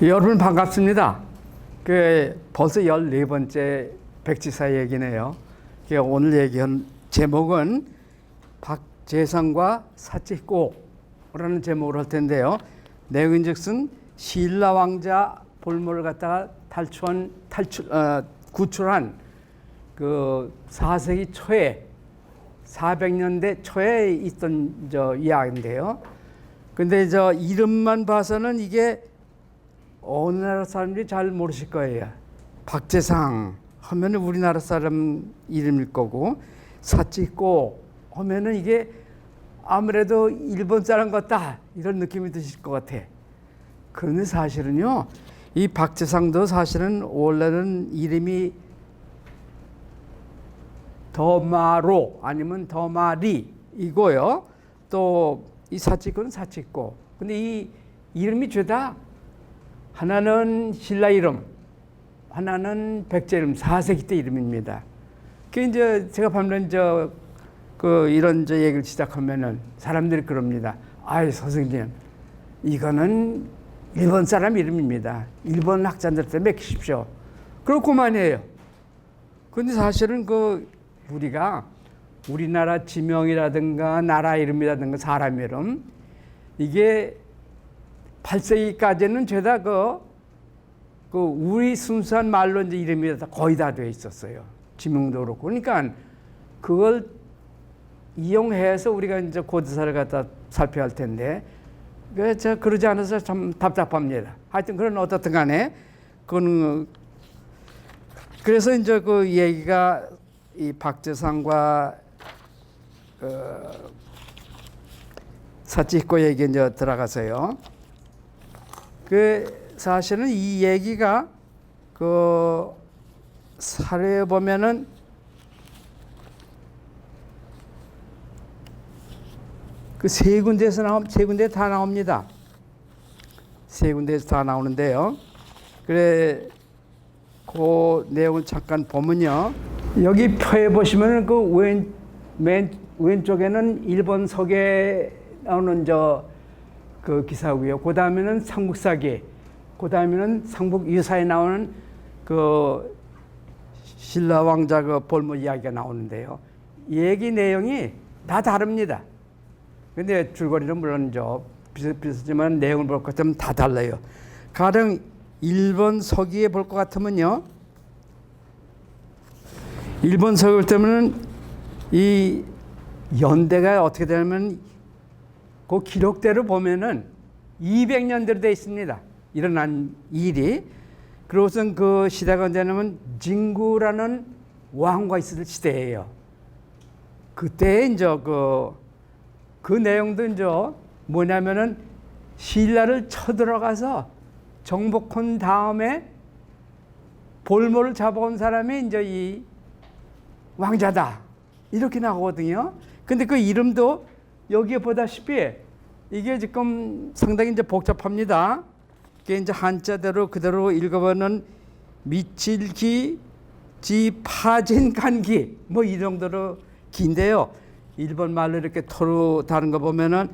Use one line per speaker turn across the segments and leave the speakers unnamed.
여러분 반갑습니다. 벌써 14번째 백지사 얘기네요. 오늘 얘기한 제목은 박재상과 사치꼬라는 제목으로 할 텐데요. 내용인즉슨 신라 왕자 볼모를 갖다가 구출한 그 4세기 초에 400년대 초에 있던 이야기인데요. 근데 이름만 봐서는 이게 어느 나라 사람들이 잘 모르실 거예요. 박재상 하면은 우리나라 사람 이름일 거고, 사치꼬 하면은 이게 아무래도 일본 사람 같다 이런 느낌이 드실 것 같아. 그런데 사실은요, 이 박재상도 사실은 원래는 이름이 더마로 아니면 더마리 이고요. 또 이 사치꼬는 사치꼬. 근데 이 이름이 죄다 하나는 신라 이름, 하나는 백제 이름, 4세기 때 이름입니다. 이제 제가 방금 이런 얘기를 시작하면은 사람들이 그럽니다. 아이, 선생님, 이거는 일본 사람 이름입니다. 일본 학자들한테 맡기십시오. 그렇고만이에요. 근데 사실은 우리가 우리나라 지명이라든가 나라 이름이라든가 사람 이름, 이게 8세기까지는 죄다 우리 순수한 말로 이제 이름이 거의 다 돼 있었어요. 지명도 그렇고. 그러니까 그걸 이용해서 우리가 이제 고대사를 갖다 살펴야 할 텐데, 그러지 않아서 참 답답합니다. 하여튼 그런 어떻든 간에, 그래서 이제 그 얘기가 이 박재상과 사치꼬 얘기 이제 들어가서요. 사실은 이 얘기가 사례에 보면은 세 군데에서 세 군데 다 나옵니다. 세 군데에서 다 나오는데요. 그 내용을 잠깐 보면요. 여기 표에 보시면은 맨 왼쪽에는 일본 서기에 나오는 그 기사고요. 그 다음에는 삼국사기, 그 다음에는 삼국유사에 나오는 그 신라 왕자 볼모 이야기가 나오는데요. 얘기 내용이 다 다릅니다. 근데 줄거리는 물론 비슷비슷하지만 내용을 볼 것 같으면 다 달라요. 가령 일본 서기에 볼 것 같으면요. 일본 서기 때문에 이 연대가 어떻게 되냐면 그 기록대로 보면은 200년대로 되어 있습니다. 일어난 일이. 그것은 그 시대가 언제냐면 진구라는 왕과 있을 시대예요. 그때 이제 그 내용도 이제 뭐냐면은 신라를 쳐들어가서 정복한 다음에 볼모를 잡아온 사람이 이제 이 왕자다 이렇게 나오거든요. 근데 그 이름도 여기에 보다시피 이게 지금 상당히 이제 복잡합니다. 이게 이제 한자대로 그대로 읽어보면 미칠기 지파진간기 뭐 이 정도로 긴데요. 일본 말로 이렇게 토로 다른 거 보면은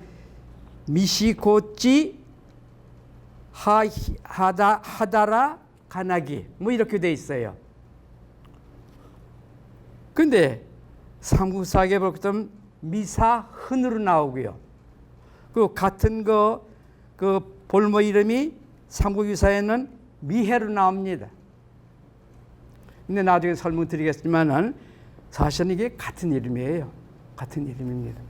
미시고찌 하다라 가나기 뭐 이렇게 돼 있어요. 근데 삼국사기에 볼 때는 미사흔으로 나오고요. 그 같은 그 볼모 이름이 삼국유사에는 미해로 나옵니다. 근데 나중에 설명드리겠지만은 사실은 이게 같은 이름이에요. 같은 이름입니다.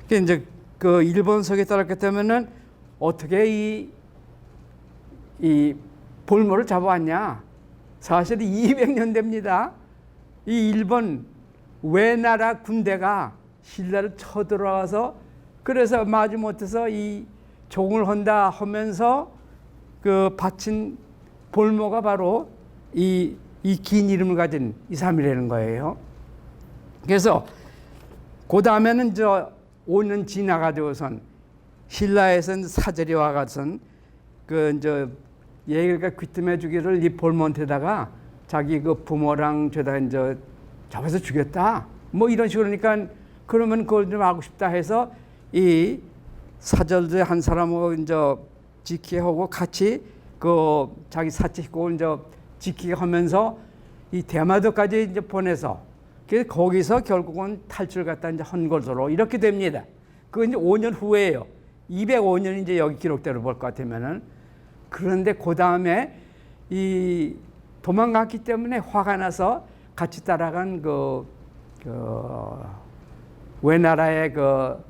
그러니까 이제 그 일본 서기에 따랐기 때문에는 어떻게 이 볼모를 잡아왔냐? 사실 200년 됩니다. 이 일본 외나라 군대가 신라를 쳐들어와서 그래서 마지못해서 이 종을 한다 하면서 그 바친 볼모가 바로 이 긴 이름을 가진 이 사람이라는 거예요. 그래서 그 다음에는 5년 지나가지고선 신라에선 사절이 와가선 얘가 귀뜸해 주기를 이 볼모한테다가 자기 그 부모랑 죄다 잡아서 죽였다. 뭐 이런 식으로 그러니까 그러면 그걸 좀 하고 싶다 해서 이 사절들 한 사람하고 지키하고 같이 그 자기 사치고 이제 지키게 하면서 이 대마도까지 이제 보내서 그래서 거기서 결국은 탈출 갖다 이제 한 것으로 이렇게 됩니다. 그 이제 5년 후에요. 205년 이제 여기 기록대로 볼 것 같으면은 그런데 그 다음에 이 도망갔기 때문에 화가 나서 같이 따라간 그 외나라의 그러니까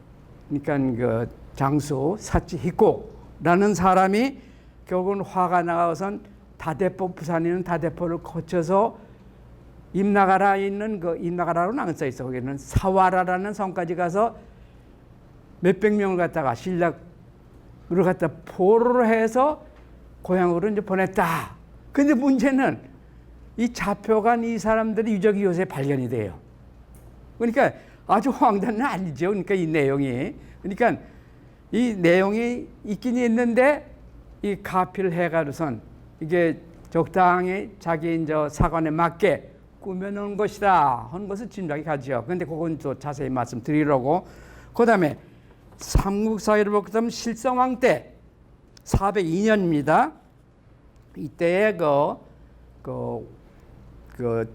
그 장수 사치히코라는 사람이 결국은 화가 나서선 다대포 부산에 있는 다대포를 거쳐서 임나가라에 있는 그 임나가라로는 안 써 있어. 거기는 사와라라는 성까지 가서 몇백 명을 갖다가 신락을 갖다 포로로 해서 고향으로 이제 보냈다. 근데 문제는 이 잡혀간 이 사람들이 유적이 요새 발견이 돼요. 그러니까 아주 황당은 아니죠. 그러니까 이 내용이. 그러니까 이 내용이 있긴 있는데 이 가피를 해가지고선 이게 적당히 자기 이제 사관에 맞게 꾸며놓은 것이다 하는 것을 짐작이 가죠. 그런데 그건 또 자세히 말씀드리려고. 그 다음에 삼국사기를 보면 실성왕 때 402년입니다. 이때에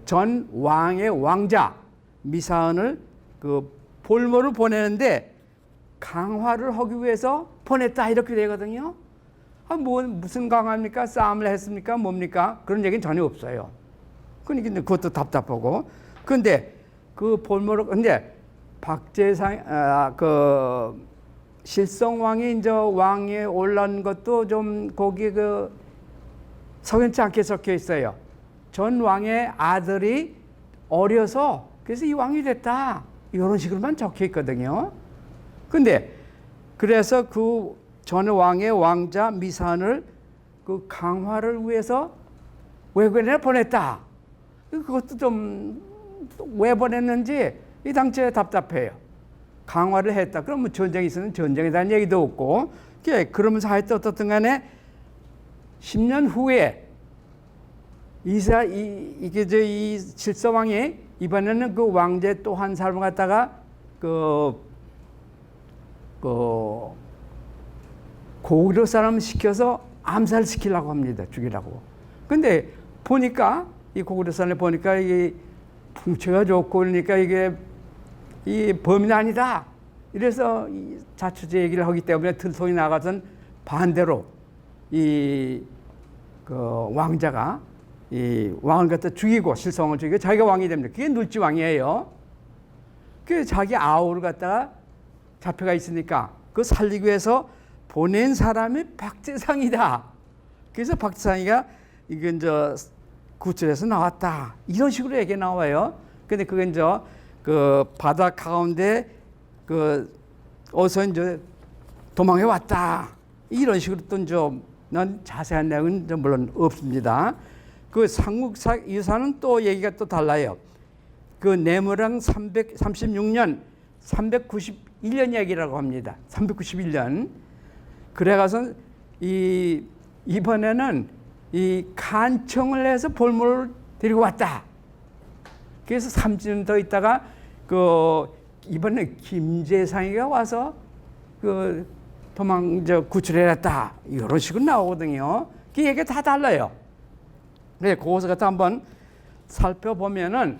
전 왕의 왕자 미사은을 그 볼모를 보내는데 강화를 하기 위해서 보냈다 이렇게 되거든요. 무슨 강화입니까? 싸움을 했습니까? 뭡니까? 그런 얘기는 전혀 없어요. 그러니까 그것도 답답하고. 그런데 그 볼모를 근데 박제상 그 실성왕이 이제 왕에 올라온 것도 좀 거기 그 석연치 않게 적혀 있어요. 전 왕의 아들이 어려서 그래서 이 왕이 됐다 이런 식으로만 적혀 있거든요. 근데 그래서 그 전 왕의 왕자 미산을 그 강화를 위해서 외국에 보냈다. 그것도 좀 왜 보냈는지 이 당시에 답답해요. 강화를 했다. 그러면 전쟁이 있으면 전쟁에 대한 얘기도 없고. 그러면서 하여튼 어떻든 간에 10년 후에 이게 이 실서왕이 이번에는 그 왕제 또 한 사람을 갖다가 고구려 사람 시켜서 암살시키려고 합니다. 죽이려고. 근데 보니까 이 고구려 사람을 보니까 이게 풍채가 좋고 그러니까 이게 이 범인이 아니다. 이래서 이 자초지 얘기를 하기 때문에 들통이 나가선 반대로 이 그 왕자가 이 왕을 갖다 죽이고 실성을 죽이고 자기가 왕이 됩니다. 그게 눌지 왕이에요. 그 자기 아우를 갖다가 잡혀가 있으니까 그 살리기 위해서 보낸 사람이 박재상이다. 그래서 박재상이가 이게 이제 구출해서 나왔다. 이런 식으로 얘기 나와요. 근데 그게 이제 그 바다 가운데 어서 이제 도망해 왔다. 이런 식으로 또 난 자세한 내용은 물론 없습니다. 그 삼국사 유사는 또 얘기가 또 달라요. 그 내무랑 336년 391년 얘기라고 합니다. 391년. 그래가서 이번에는 이 간청을 해서 볼모를 데리고 왔다. 그래서 3년 더 있다가 이번에 김재상이가 와서 구출해냈다. 이런 식으로 나오거든요. 그 얘기가 다 달라요. 네, 그것을 갖다 한번 살펴보면은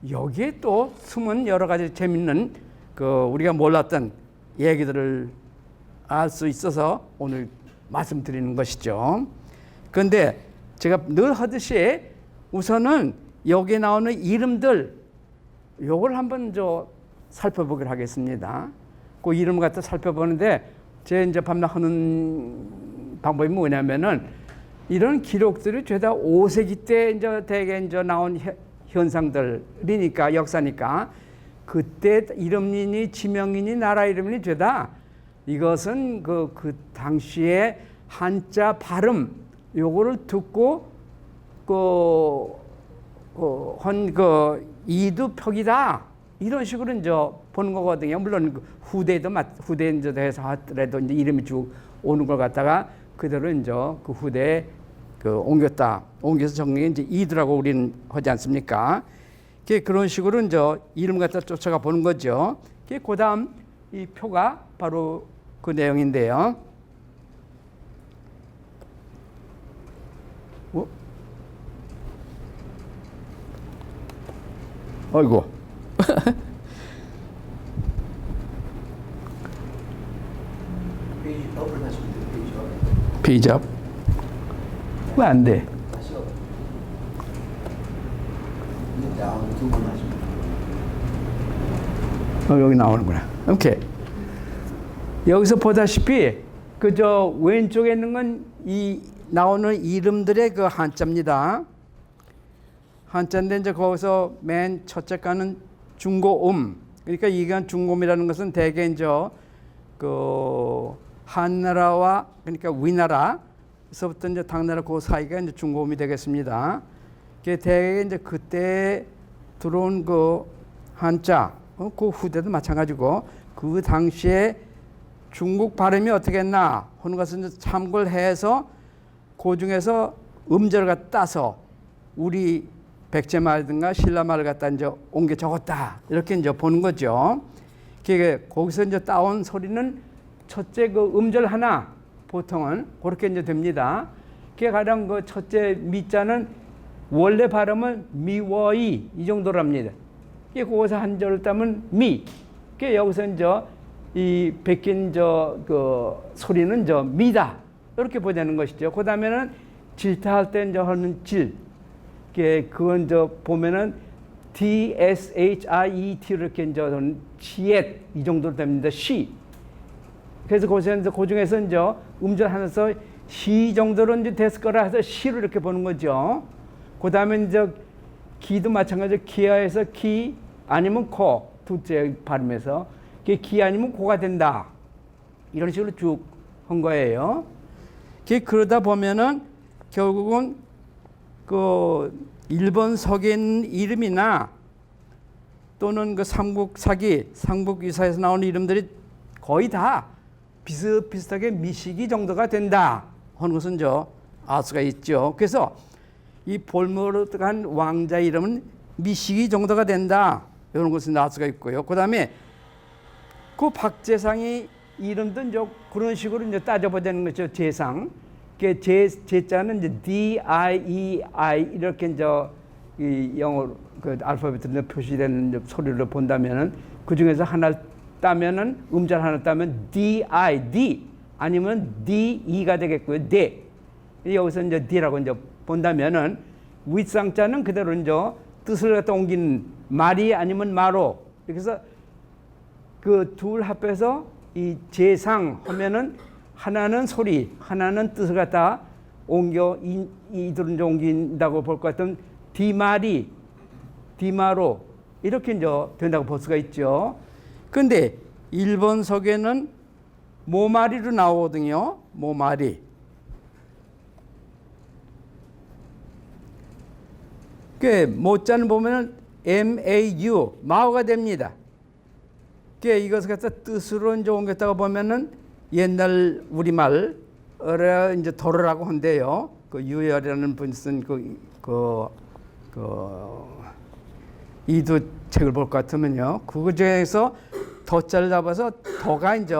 여기에 또 숨은 여러 가지 재밌는 우리가 몰랐던 얘기들을 알 수 있어서 오늘 말씀드리는 것이죠. 그런데 제가 늘 하듯이 우선은 여기 나오는 이름들 요걸 한번 살펴보기로 하겠습니다. 그 이름을 갖다 살펴보는데 제 이제 밤낮 하는 방법이 뭐냐면은 이런 기록들이 죄다 5세기 때 이제 대개 이제 나온 현상들이니까 역사니까 그때 이름이니 지명이니 나라 이름이니 죄다 이것은 그 당시에 한자 발음 요거를 듣고 이두표기다 이런 식으로 이제 보는 거거든요. 물론 후대에 이제 해서 하더라도 이제 이름이 쭉 오는 걸 갖다가 그대로 이제 그 후대에 옮겨서 정리해 이제 이두라고 우리는 하지 않습니까? 그런 식으로 이제 이름 갖다 쫓아가 보는 거죠. 그 다음 이 표가 바로 그 내용인데요. 어? 어이구.
페이지 업을 하시면 돼요. 페이지 업.
페이지 업. 왜 안 돼?
다시 업. 이제 다운 두번 하시면 돼요.
여기 나오는구나. 오케이. 여기서 보다시피 그저 왼쪽에 있는 건 이 나오는 이름들의 그 한자입니다. 한자인데 이제 거기서 맨 첫째 가는 중고음. 그러니까 이건 중고음이라는 것은 대개 이제 그 한나라와 그러니까 위나라에서부터 이제 당나라 그 사이가 이제 중고음이 되겠습니다. 그게 대개 이제 그때 들어온 그 한자, 그 후대도 마찬가지고 그 당시에 중국 발음이 어떻게 했나 하는 것을 이제 참고를 해서 그 중에서 음절을 갖다 따서 우리 백제말든가 신라말을 갖다 이제 옮겨 적었다 이렇게 이제 보는 거죠. 그게 거기서 이제 따온 소리는 첫째 그 음절 하나 보통은 그렇게 이제 됩니다. 그게 가령 그 첫째 미자는 원래 발음은 미워이 이 정도랍니다. 그게 거기서 한 절을 따면 미. 그게 여기서 이제 이 베낀 그 소리는 미다 이렇게 보자는 것이죠. 그 다음에는 질타할 때 이제 하는 질. 그건 보면은 DSHIET 이렇게 이제 시엣 이 정도로 됩니다. 시. 그래서 거기서 이제 그 중에서 이제 음절 하면서 시 정도로 이제 됐을 거라 해서 시로 이렇게 보는 거죠. 그 다음에 이제 기도 마찬가지로 기하에서 기 아니면 코 둘째 발음에서 기 아니면 고가 된다. 이런 식으로 쭉 한 거예요. 그러다 보면은 결국은 그 일본 석에 있는 이름이나 또는 그 삼국사기, 삼국유사에서 나오는 이름들이 거의 다 비슷비슷하게 미시기 정도가 된다 하는 것은 알 수가 있죠. 그래서 이 볼모르드한 왕자 이름은 미시기 정도가 된다 이런 것은 알 수가 있고요. 그 다음에 그 박재상이 이름도 이제 그런 식으로 이제 따져보자는 거죠. 재상. 그 제자는 이제 D-I-E-I 이렇게 이제 이 영어 그 알파벳으로 표시되는 소리를 본다면은 그 중에서 하나 따면은 음절 하나 따면 D-I, D 아니면 D-E가 되겠고요. D. 여기서 이제 D라고 이제 본다면은 윗상자는 그대로 이제 뜻을 갖다 옮긴 말이 아니면 마로. 그래서 그 둘 합해서 이 재상 하면은 하나는 소리, 하나는 뜻을 갖다 옮겨 이들은 이제 옮긴다고 볼 것 같으면 디마리, 디마로 이렇게 이제 된다고 볼 수가 있죠. 그런데 일본석에는 모마리로 나오거든요. 모마리. 그 모자는 보면은 MAU 마오가 됩니다. 그 이것을 갖다 뜻으로 이제 옮겼다가 보면은 옛날 우리말 어라 이제 도르라고 한대요. 그 유열이라는 분이 쓴 이두 책을 볼 것 같으면요. 그거 중에서 더자를 잡아서 더가 이제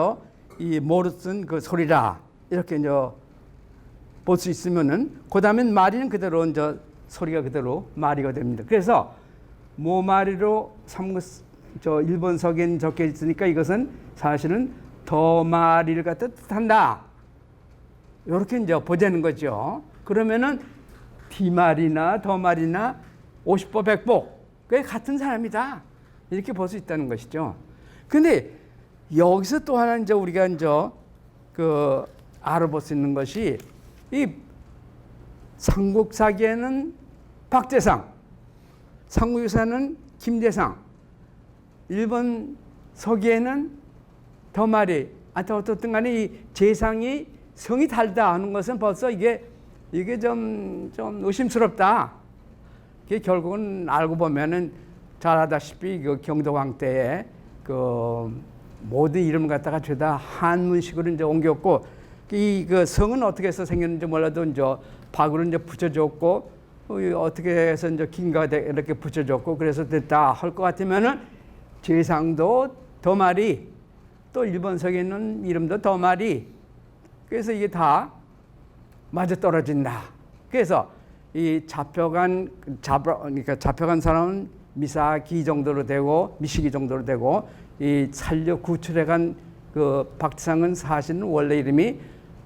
이 모르 쓴 그 소리라 이렇게 이제 볼 수 있으면은 그 다음엔 마리는 그대로 이제 소리가 그대로 마리가 됩니다. 그래서 모마리로 일본석엔 적혀 있으니까 이것은 사실은 더 마리를 갖다 뜻한다. 이렇게 이제 보자는 거죠. 그러면은 디마리나 더 마리나 50보 100보 그게 같은 사람이다. 이렇게 볼 수 있다는 것이죠. 근데 여기서 또 하나 이제 우리가 이제 그 알아볼 수 있는 것이 이 삼국사기에는 박재상, 삼국유사는 김대상, 일본 서기에는 더마리, 어떻든 간에 이 재상이 성이 달다 하는 것은 벌써 이게 좀 의심스럽다. 그게 결국은 알고 보면은 잘 알다시피 그 경도왕 때에 그 모든 이름을 갖다가 죄다 한문식으로 이제 옮겼고 이 그 성은 어떻게 해서 생겼는지 몰라도 이제 박으로 이제 붙여줬고 어떻게 해서 이제 긴가 이렇게 붙여줬고 그래서 됐다 할 것 같으면은 재상도 더마리 또 일본석에 있는 이름도 더마리 그래서 이게 다 맞아 떨어진다 그래서 이 그러니까 잡혀간 사람은 미사기 정도로 되고 미시기 정도로 되고 이 살려 구출해간 그 박지상은 사실은 원래 이름이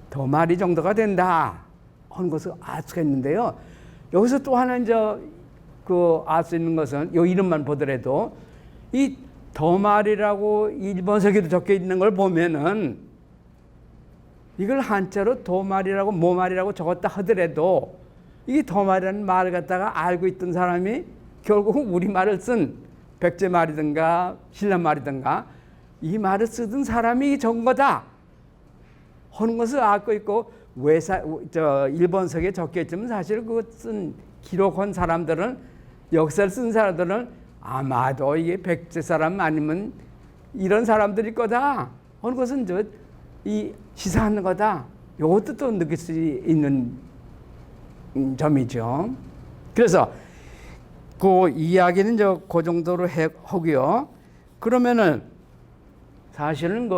더마리 정도가 된다 하는 것을 알 수가 있는데요. 여기서 또 하나 이제 그 알 수 있는 것은 이 이름만 보더라도 이 더마리라고 일본서기도 적혀 있는 걸 보면은 이걸 한자로 도마리라고 모마리라고 적었다 하더라도 이 더마리라는 말을 갖다가 알고 있던 사람이 결국 우리말을 쓴 백제말이든가 신라말이든가 이 말을 쓰던 사람이 적은 거다 하는 것을 알고 있고 일본서기에 적혀 있지만 사실 그 쓴 기록한 사람들은 역사를 쓴 사람들은 아마도 이게 백제 사람 아니면 이런 사람들일 거다 하는 것은 이 시사하는 거다. 이것도 또 느낄 수 있는 점이죠. 그래서 그 이야기는 그 정도로 하고요. 그러면은 사실은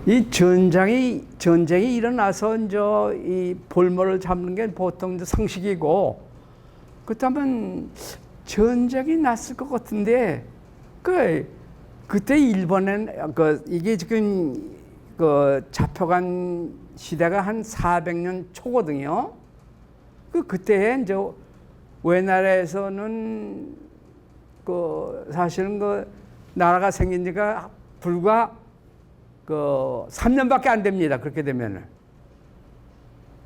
이 전쟁이 일어나서 이제 이 볼모를 잡는 게 보통 이제 상식이고, 그렇다면 전쟁이 났을 것 같은데, 그때 일본은 이게 지금 잡혀간 시대가 한 400년 초거든요. 그때 이제 우리나라에서는 사실은 나라가 생긴 지가 불과 3년밖에 안 됩니다. 그렇게 되면은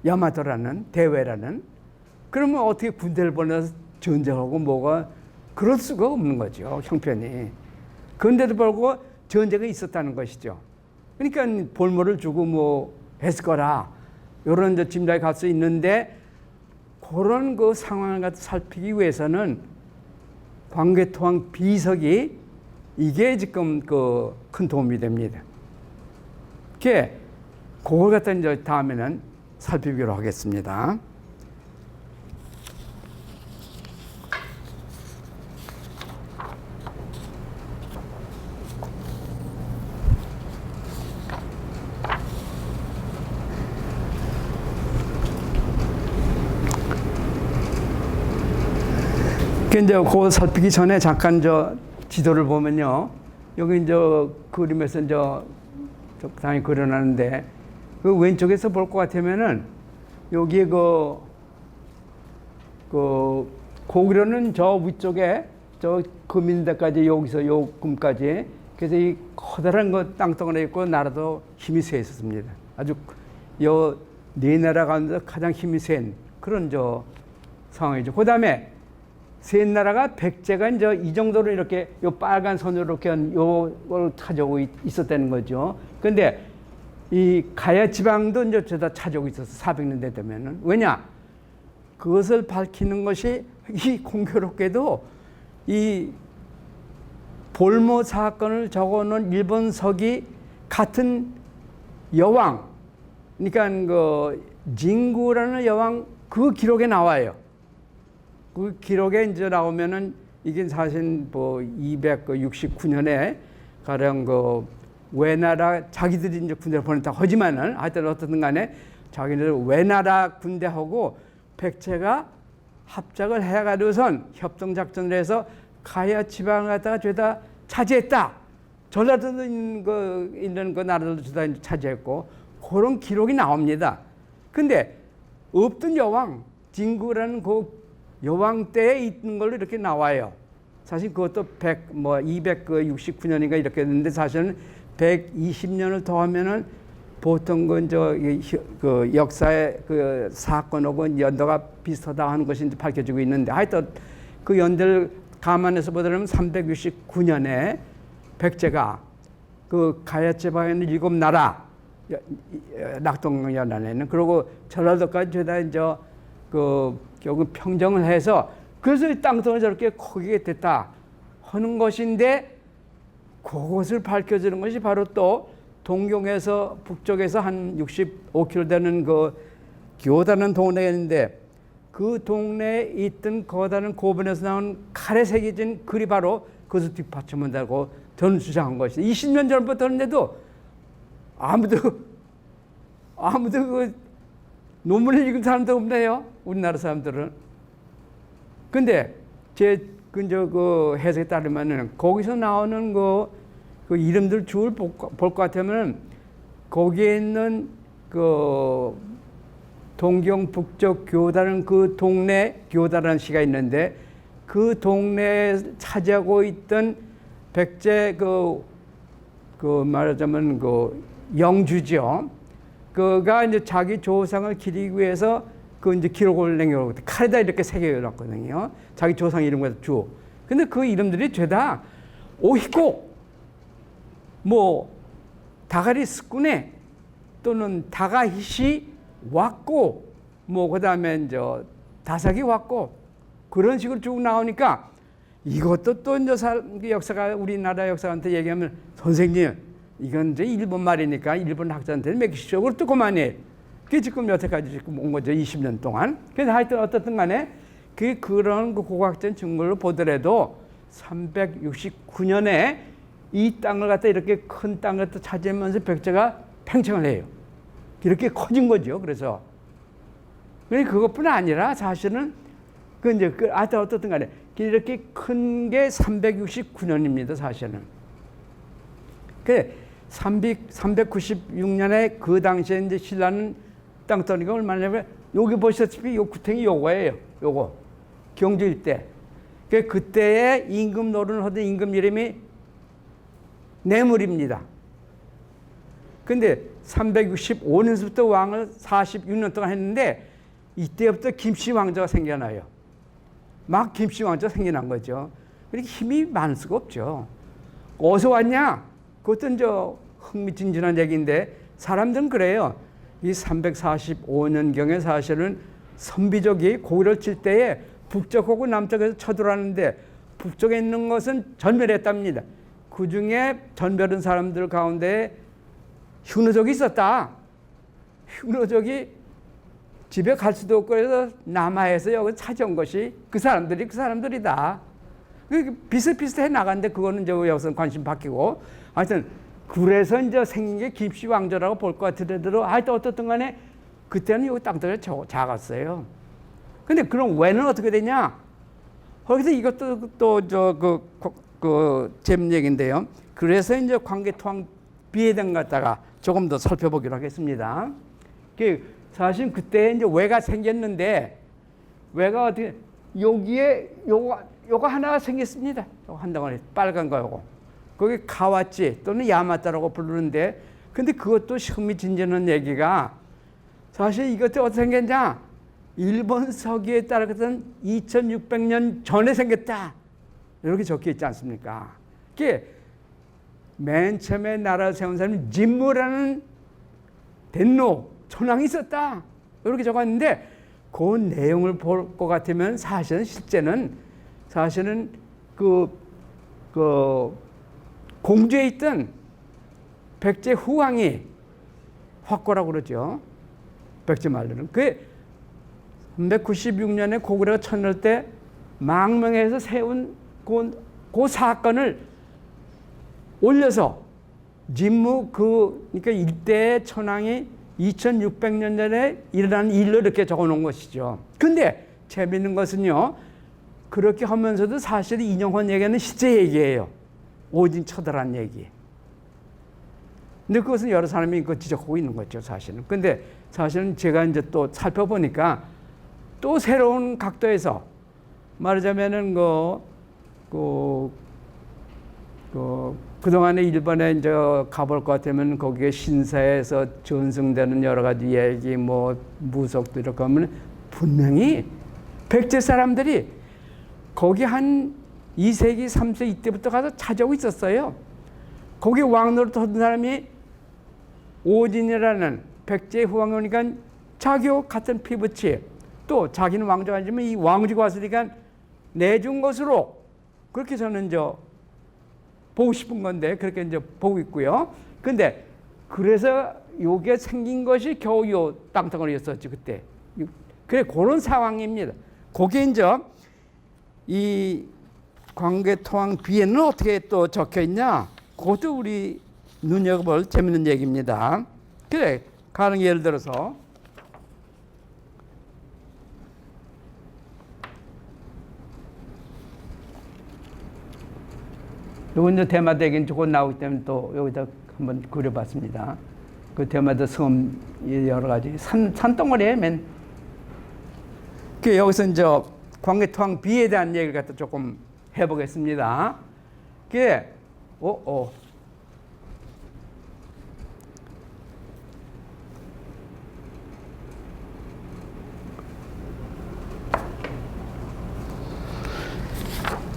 야마토라는 대회라는, 그러면 어떻게 군대를 보내서 전쟁하고 뭐가 그럴 수가 없는 거죠, 형편이. 그런데도 불구하고 전쟁이 있었다는 것이죠. 그러니까 볼모를 주고 뭐 했을 거라 이런 짐작이 갈 수 있는데, 그런 상황을 갖다 살피기 위해서는 광개토왕 비석이 이게 지금 큰 도움이 됩니다. 그걸 갖다 이제 다음에는 살피기로 하겠습니다. 이제 그거 살피기 전에 잠깐 지도를 보면요, 여기 이제 그림에서 이제 적당히 그려놨는데, 그 왼쪽에서 볼 것 같으면은 여기에 고구려는 저 위쪽에 저 금인 데까지, 여기서 요 금까지, 그래서 이 커다란 땅덩어리 있고 나라도 힘이 세 있었습니다. 아주 요 네 나라 가운데 가장 힘이 센 그런 상황이죠. 그 다음에 세 나라가 백제가 이제 이 정도로 이렇게 요 빨간 선으로 이렇게 요걸 차지하고 있었다는 거죠. 그런데 이 가야 지방도 이제 저다 차지하고 있었어. 400년 되면은. 왜냐? 그것을 밝히는 것이 이 공교롭게도 이 볼모 사건을 적어놓은 일본서기 같은 여왕, 그러니까 진구라는 여왕 그 기록에 나와요. 그 기록에 이제 나오면은 이게 사실 269년에 가령 외나라 자기들이 이제 군대를 보냈다 하지만은 하여튼 어떻든 간에 자기들 외나라 군대하고 백제가 합작을 해가지고선 협동작전을 해서 가야 지방을 갖다가 죄다 차지했다. 전라도도 있는 그 나라들도 죄다 차지했고 그런 기록이 나옵니다. 근데 없던 여왕 진구라는 여왕 때에 있는 걸로 이렇게 나와요. 사실 그것도 269년인가 이렇게 했는데, 사실은 120년을 더하면은 보통 역사의 사건하고 연도가 비슷하다 하는 것이 이제 밝혀지고 있는데, 하여튼 그 연대를 감안해서 보더라면 369년에 백제가 가야지방에 있는 7나라 낙동연안에는, 그리고 전라도까지 죄다 이제 결국 평정을 해서, 그래서 이 땅덩어리 저렇게 크게 됐다 하는 것인데, 그것을 밝혀주는 것이 바로 또 동경에서 북쪽에서 한 65km 되는 교다는 동네가 있는데, 그 동네에 있던 거다는 고변에서 나온 칼에 새겨진 글이 바로 그것을 뒷받침한다고 저는 주장한 것이 20년 전부터 했는데도 아무도 그 논문을 읽은 사람도 없네요. 우리나라 사람들은. 근데 제 그 해석에 따르면은 거기서 나오는 그 이름들 줄 볼 것 같으면 거기에 있는 그 동경 북쪽 교다는 그 동네 교다라는 시가 있는데 그 동네에 차지하고 있던 백제 그 말하자면 그 영주죠. 그가 이제 자기 조상을 기리기 위해서 그 이제 기록을 남겨놓고 칼에다 이렇게 새겨놨거든요. 자기 조상 이름과 주. 근데 그 이름들이 죄다 오히코, 뭐 다가리 스쿠네 또는 다가히시 왔고, 뭐 그다음에 이제 다사기 왔고 그런 식으로 쭉 나오니까 이것도 또 이제 역사가 우리나라 역사한테 얘기하면 선생님 이건 이제 일본 말이니까 일본 학자한테는 맡기시죠. 그걸 또 그만해. 그게 지금 여태까지 지금 온 거죠. 20년 동안. 그래서 하여튼 어떻든 간에 그런 고고학적 증거를 보더라도 369년에 이 땅을 갖다 이렇게 큰 땅을 갖다 차지하면서 백제가 팽창을 해요. 이렇게 커진 거죠. 그래서 그것뿐 아니라 사실은 그 이제 하여튼 어떻든 간에 이렇게 큰 게 369년입니다. 사실은. 그 396년에 그 당시에 이제 신라는 땅덩이가 얼마냐면 여기 보시다시피 요 구탱이 요거예요. 요거 경주 일대. 그때에 임금 노릇을 하던 임금 이름이 내물입니다. 근데 365년부터 왕을 46년 동안 했는데 이때부터 김씨 왕조가 생겨나요. 막 김씨 왕조가 생겨난 거죠. 그렇게 힘이 많을 수가 없죠. 어디서 왔냐? 그것도 이제 흥미진진한 얘기인데 사람들은 그래요. 이 345년경에 사실은 선비족이 고기를 칠 때에 북쪽하고 남쪽에서 쳐들어왔는데 북쪽에 있는 것은 전멸했답니다. 그 중에 전멸한 사람들 가운데 흉노족이 있었다. 흉노족이 집에 갈 수도 없고 그래서 남하에서 여기 찾아온 것이 그 사람들이다. 비슷비슷해 나갔는데 그거는 이제 여기서 관심 바뀌고 하여튼 그래서 이제 생긴 게 김씨 왕조라고 볼 것 같으더라도 하여튼 어떻든 간에 그때는 여기 땅덩이가 작았어요. 근데 그럼 왜는 어떻게 되냐? 거기서 이것도 또 재밌는 얘기인데요. 그래서 이제 관계토항 비해등 갖다가 조금 더 살펴보기로 하겠습니다. 사실 그때 이제 왜가 생겼는데 왜가 어떻게 여기에 요거 하나가 생겼습니다. 요거 한 덩어리 빨간 거 요거. 거기 가와치 또는 야마타라고 부르는데 근데 그것도 흥미진진한 얘기가 사실 이것도 어떻게 생겼냐? 일본 서기에 따라서는 2600년 전에 생겼다. 이렇게 적혀 있지 않습니까? 그게 맨 처음에 나라를 세운 사람이 진무라는 덴노 천황이 있었다. 이렇게 적었는데 그 내용을 볼 것 같으면 실제는 그 공주에 있던 백제 후왕이 확고라고 그러죠. 백제 말로는. 그 396년에 고구려가 쳐넣을 때 망명해서 세운 그 사건을 올려서 진무 그러니까 일대의 천황이 2600년 전에 일어난 일로 이렇게 적어놓은 것이죠. 근데 재미있는 것은요. 그렇게 하면서도 사실 인용한 얘기는 실제 얘기예요. 오진 쳐들어간 얘기. 근데 그것은 여러 사람이 그 지적하고 있는 거죠, 사실은. 근데 사실은 제가 이제 또 살펴보니까 또 새로운 각도에서 말하자면은 그동안에 일본에 이제 가볼 것 같으면 거기에 신사에서 전승되는 여러 가지 얘기, 뭐 무속도 이렇게 하면 분명히 백제 사람들이 거기 한 2세기, 3세기 이때부터 가서 찾아오고 있었어요. 거기 왕노릇 하던 사람이 오진이라는 백제 후왕이니까 자기와 같은 피부치 또 자기는 왕조가 아니지만 이 왕조가 왔으니까 내준 것으로 그렇게 저는 보고 싶은 건데 그렇게 이제 보고 있고요. 근데 그래서 요게 생긴 것이 겨우 요 땅덩어리였었지 그때. 그래 그런 상황입니다. 거기에 이제 이 광개토항 비에는 어떻게 또 적혀 있냐? 그것도 우리 눈여겨볼 재밌는 얘기입니다. 그래, 가령 예를 들어서 이건 이제 대마도 얘기는 조금 나오기 때문에 또 여기다 한번 그려봤습니다. 그 대마도 섬 여러 가지 산덩어리에 맨. 그 여기서 이제 광개토항 비에 대한 얘기를 갖다 조금 해보겠습니다. 그게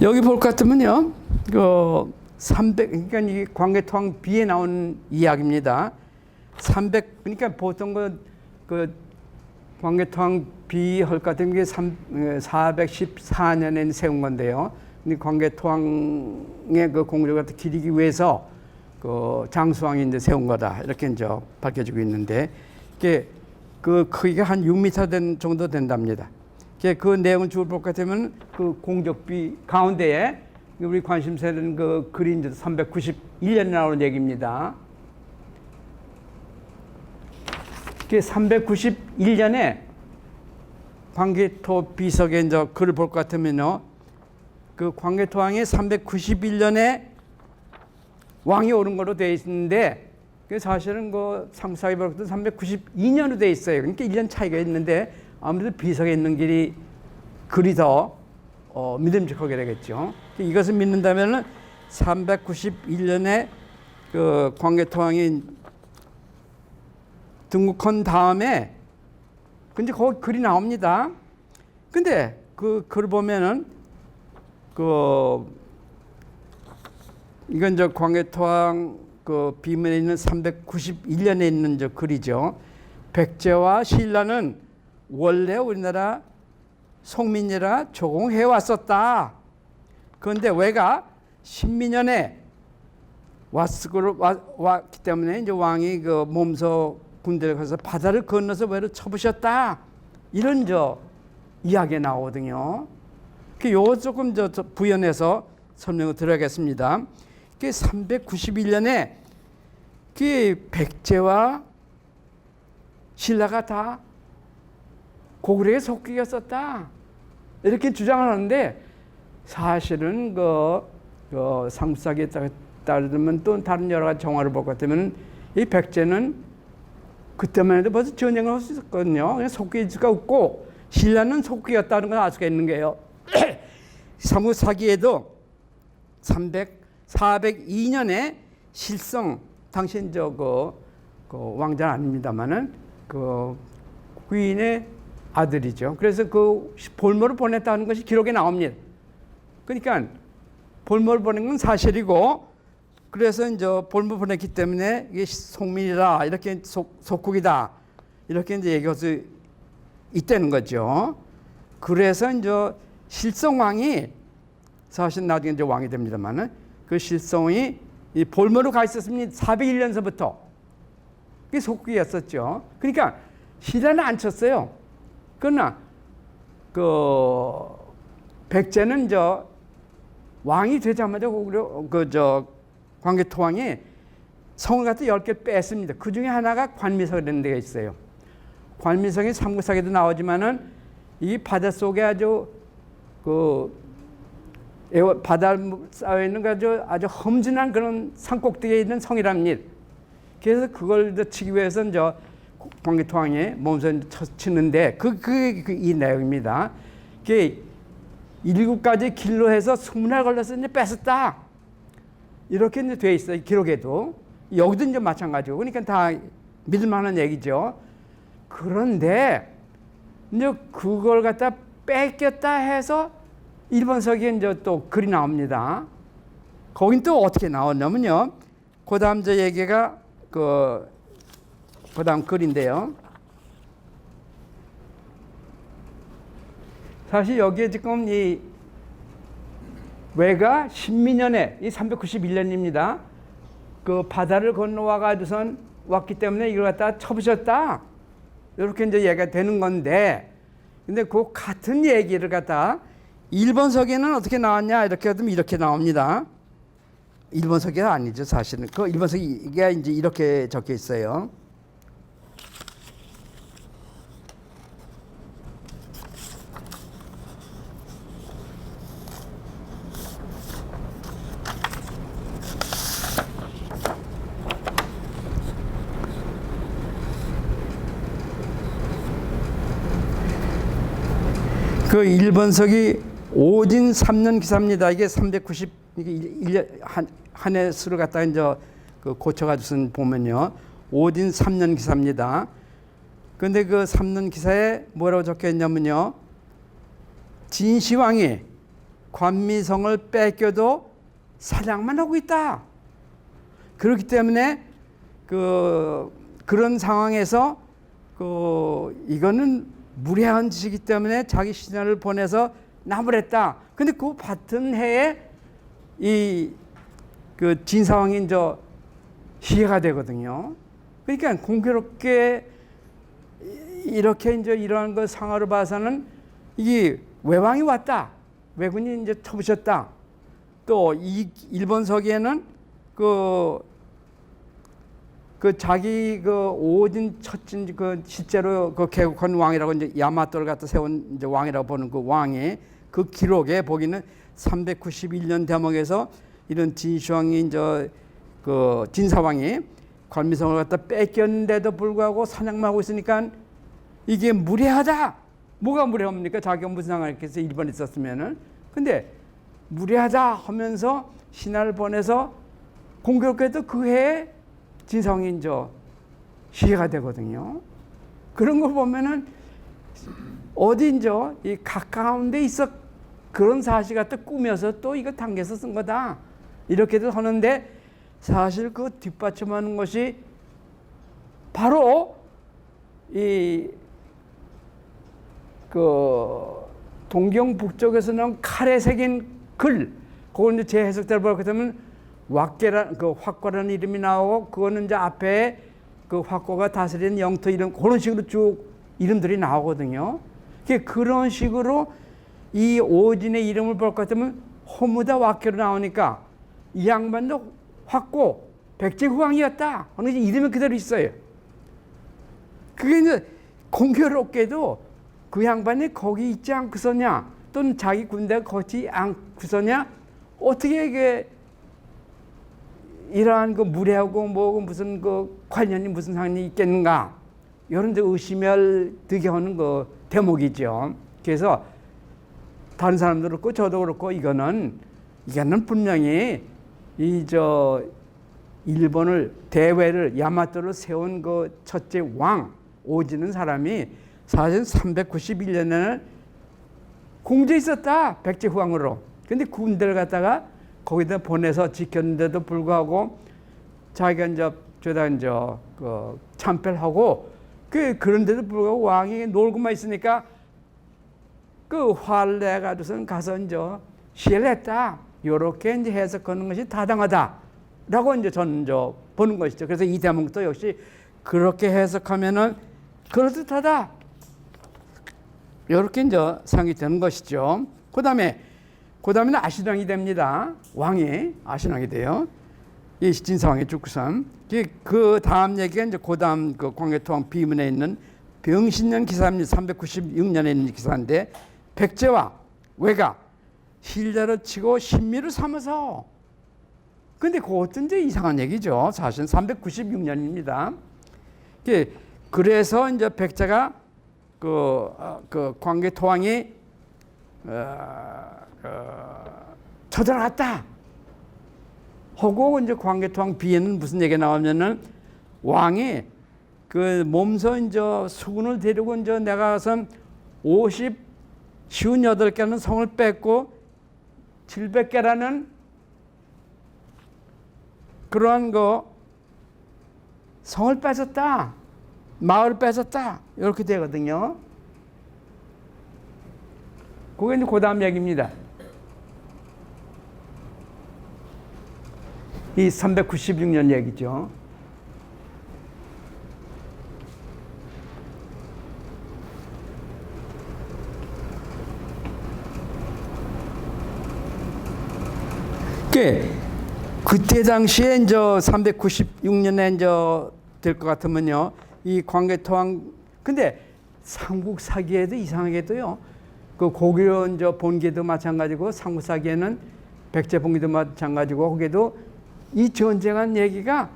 여기 볼 것 같으면요, 그 300, 그러니까 이 광개토항 비에 나온 이야기입니다. 300, 그러니까 보통 그 광개토항 비 할 것 같은 게 414년에 세운 건데요. 근데 광개토항의 그 공주를 갖다 기리기 위해서 그 장수왕이 이제 세운 거다, 이렇게 이제 밝혀지고 있는데, 이게 그 크기가 한 6m 정도 된답니다. 그 내용을 쭉 볼 것 같으면 그 공적비 가운데에 우리 관심사는 그 글이 이제 391년에 나오는 얘기입니다. 391년에 광개토 비석에 이제 글을 볼 것 같으면요, 그 광개토왕이 391년에 왕이 오른 걸로 되어 있는데, 그 사실은 그 상사기 벌었던 392년으로 되어 있어요. 그러니까 1년 차이가 있는데 아무래도 비석에 있는 길이 글이 더 믿음직하게 되겠죠. 이것을 믿는다면은 391년에 그 광개토왕이 등극한 다음에 근데 거기 글이 나옵니다. 근데 그 글 보면은 이건 저 광개토왕 그 비문에 있는 391년에 있는 저 글이죠. 백제와 신라는 원래 우리나라 속민이라 조공해 왔었다. 그런데 왜가 신민년에 왔기 때문에 이제 왕이 그 몸소 군대를 가서 바다를 건너서 왜로 쳐부셨다. 이런 저 이야기가 나오거든요. 요 조금 저 부연해서 설명을 드려야겠습니다. 391년에 그 백제와 신라가 다 고구려의 속국이었었다, 이렇게 주장을 하는데, 사실은 그 상수사기에 따르면 또 다른 여러 가지 정화를 볼 것 같으면 이 백제는 그때만 해도 벌써 전쟁을 할 수 있었거든요. 그냥 속국이가 없고 신라는 속국이었다는 걸 알 수가 있는 거예요. 상수사기에도 402년에 실성, 당신 그 왕자는 아닙니다만은 그 귀인의 아들이죠. 그래서 그 볼모를 보냈다는 것이 기록에 나옵니다. 그러니까 볼모를 보낸 건 사실이고, 그래서 이제 볼모 보냈기 때문에 이게 속민이다, 이렇게 속국이다, 이렇게 이제 얘기할 수 있다는 거죠. 그래서 이제 실성왕이 사실 나중에 이제 왕이 됩니다만은 그 실성이 이 볼모로 가 있었습니다. 401년서부터 그게 속국이었었죠. 그러니까 신라는 안 쳤어요. 그러나 그 백제는 저 왕이 되자마자 광개토왕이 성을 갖다 10개 뺐습니다. 그 중에 하나가 관미성이라는 데가 있어요. 관미성이 삼국사기도 나오지만은 이 바닷속에 아주 바다 쌓여 있는 아주 험진한 그런 산꼭대기에 있는 성이랍니다. 그래서 그걸 치기 위해서 이제 광개토왕이 몸소 치는데 이 내용입니다. 그게 7가지 길로 해서 20날 걸려서 이제 뺐었다, 이렇게 이제 돼 있어요. 기록에도. 여기도 이제 마찬가지고. 그러니까 다 믿을 만한 얘기죠. 그런데 이제 그걸 갖다 뺏겼다 해서 일본서기에 이제 또 글이 나옵니다. 거긴 또 어떻게 나왔냐면요, 그 다음 저 얘기가 그 다음 글인데요. 사실 여기에 지금 이 왜가 신민년에 이 391년입니다. 그 바다를 건너와 가지고선 왔기 때문에 이걸 갖다 쳐부셨다, 이렇게 이제 얘기가 되는 건데, 근데 그 같은 얘기를 갖다 1번석에는 어떻게 나왔냐 이렇게 하면 이렇게 나옵니다. 1번석이 아니죠 사실은. 그 1번석이 이제 이렇게 적혀 있어요. 그 1번석이 오진 3년 기사입니다. 이게 390 이게 한 해 수를 갖다가 이제 그 고쳐가지고 보면요, 오진 3년 기사입니다. 그런데 그 3년 기사에 뭐라고 적혀 있냐면요, 진시황이 관미성을 뺏겨도 사냥만 하고 있다. 그렇기 때문에 그런 상황에서 이거는 무례한 짓이기 때문에 자기 신하를 보내서 나무랬다. 근데 그 같은 해에 그 진사왕이 이제 시해가 되거든요. 그러니까 공교롭게 이렇게 이제 이러한 그 상황을 봐서는 이게 외왕이 왔다. 왜군이 이제 쳐부셨다. 또 이 일본서기에는 자기 오진 첫진 실제로 개국한 왕이라고 이제 야마토를 갖다 세운 이제 왕이라고 보는 그 왕이 그 기록에 보기는 391년 대목에서 이런 진시황이 이제 진사왕이 관미성을 갖다 뺏겼는데도 불구하고 사냥만 하고 있으니까 이게 무례하다. 뭐가 무례합니까? 자기가 무슨 상황을 해서 일본에 있었으면은. 근데 무례하다 하면서 신하를 보내서 공교롭게도 그 해에 진사왕이 이제 시해가 되거든요. 그런 걸 보면은 어디 이제 이 가까운 데 있어 그런 사실 갖다 꾸며서 또 이거 당겨서 쓴 거다. 이렇게도 하는데 사실 그 뒷받침하는 것이 바로 동경 북쪽에서 나온 칼에 새긴 글, 그걸 이제 제 해석대로 보게 되면 왁계란 확과라는 이름이 나오고, 그거는 이제 앞에 그 확과가 다스리는 영토 이름, 그런 식으로 쭉 이름들이 나오거든요. 그런 식으로 이 오진의 이름을 볼 것 같으면 호무다 왁계로 나오니까 이 양반도 확고 백제후왕이었다 하는 이름이 그대로 있어요. 그게 이제 공교롭게도 그 양반이 거기 있지 않고서냐, 또는 자기 군대가 거치 않고서냐, 어떻게 이게 이러한 무례하고 무슨 관련이 무슨 상관이 있겠는가, 이런 데 의심을 들게 하는 대목이죠. 그래서 다른 사람도 그렇고 저도 그렇고 이거는 분명히 일본을 대외를 야마토를 세운 첫째 왕 오지는 사람이 사실 391년에는 궁지에 있었다, 백제후왕으로. 근데 군대를 갖다가 거기다 보내서 지켰는데도 불구하고 자기가 이제 참패를 하고 그런데도 불구하고 왕이 놀고만 있으니까 화를 내가지고선 가서 이제 시해를 했다. 요렇게 이제 해석하는 것이 타당하다라고 이제 저는 보는 것이죠. 그래서 이 대목도 역시 그렇게 해석하면은 그럴듯하다. 요렇게 이제 상이 되는 것이죠. 그다음에는 아신왕이 됩니다. 왕이 아신왕이 돼요. 이 진사왕이 죽고선 그 다음 얘기가 이제 그다음 광해토왕 비문에 있는 병신년 기사입니다. 396년에 있는 기사인데, 백제와 왜가 신라를 치고 신미를 삼아서. 근데 그것도 이제 이상한 얘기죠. 사실 396년입니다. 그래서 이제 백제가 광개토왕이 쳐들어갔다 하고, 이제 광개토왕 비에는 무슨 얘기가 나오냐면은 왕이 몸서 이제 수군을 데리고 이제 내가 가서 58개라는 성을 뺏고 700개라는 그러한 성을 뺏었다, 마을을 뺏었다, 이렇게 되거든요. 그게 이제 그 다음 얘기입니다. 이 396년 얘기죠. 그때 당시에 이제 396년에 이제 될 것 같으면요, 이 광개토왕, 근데 삼국사기에도 이상하게도요, 그 고구려 이제 본기도 마찬가지고 삼국사기에는 백제 본기도 마찬가지고 거기에도 이 전쟁한 얘기가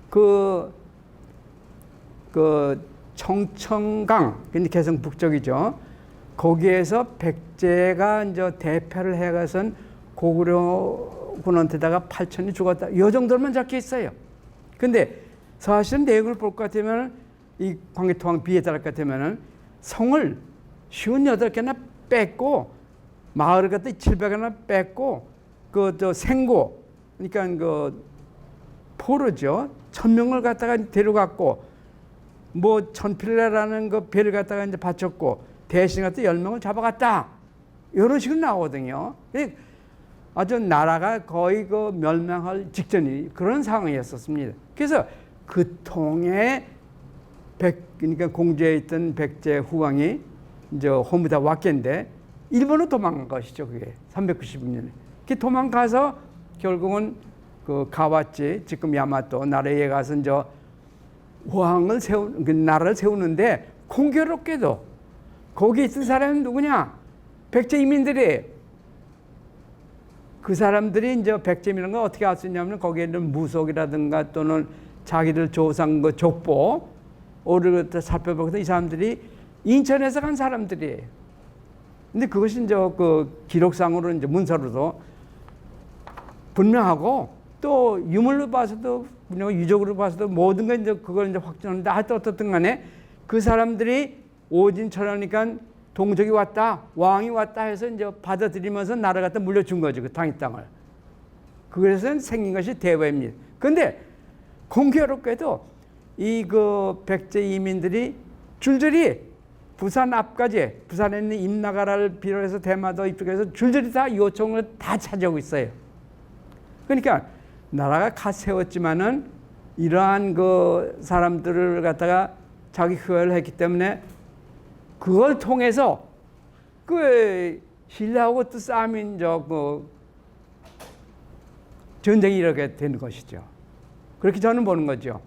그 청천강, 근데 개성 북쪽이죠. 거기에서 백제가 이제 대패를 해가선 고구려 군한테다가 8천이 죽었다. 이 정도만 적혀 있어요. 근데 사실은 내용을 볼 것 같으면 이 광개토왕 비에 따를 것 같으면은 성을 58개나 뺐고 마을을 갖다 700개나 뺐고 그 생고, 그러니까 그 포로죠. 1000명을 갖다가 데려갔고 뭐 천필레라는 그 배를 갖다가 이제 바쳤고 대신 갖다 10명을 잡아갔다. 이런 식으로 나오거든요. 아주 나라가 거의 그 멸망할 직전이 그런 상황이었었습니다. 그래서 그 통에 그러니까 공주에 있던 백제 후왕이 이제 호무다 왔겠는데 일본으로 도망간 것이죠. 그게 396년에. 그 도망가서 결국은 그 가와치, 지금 야마토 나라에 가서 이제 왕을 그 나라를 세우는데 공교롭게도 거기 있던 사람은 누구냐? 백제 이민들이. 그 사람들이 이제 백제민은 걸 어떻게 알 수 있냐면 거기에 있는 무속이라든가 또는 자기들 조상 그 족보 오를 살펴보고서 이 사람들이 인천에서 간 사람들이에요. 근데 그것이 이제 그 기록상으로 이제 문서로도 분명하고 또 유물로 봐서도 유적으로 봐서도 모든 걸 이제 그걸 이제 확정하는데 하여튼 어떻든 간에 그 사람들이 오진철하니까 동족이 왔다, 왕이 왔다 해서 이제 받아들이면서 나라 갖다 물려준 거죠. 그 당이 땅을. 그래서 생긴 것이 대화입니다. 그런데 공교롭게도 이 그 백제 이민들이 줄줄이 부산 앞까지, 부산에 있는 임나가라를 비롯해서 대마도 이쪽에서 줄줄이 다 요청을 다 찾아오고 있어요. 그러니까 나라가 갓 세웠지만은 이러한 그 사람들을 갖다가 자기 효혈을 했기 때문에 그걸 통해서 그 신라하고 또 싸움인 그 전쟁이 이렇게 된 것이죠. 그렇게 저는 보는 거죠.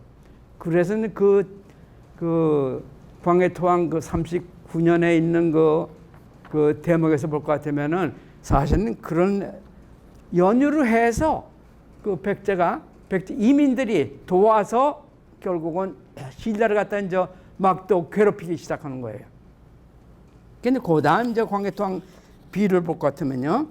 그래서 그 광개토왕 그 39년에 있는 그 대목에서 볼 것 같으면은 사실은 그런 연유를 해서 그 백제 이민들이 도와서 결국은 신라를 갖다 이제 막 또 괴롭히기 시작하는 거예요. 근데 그 다음 이제 광개토왕 비를 볼 것 같으면요.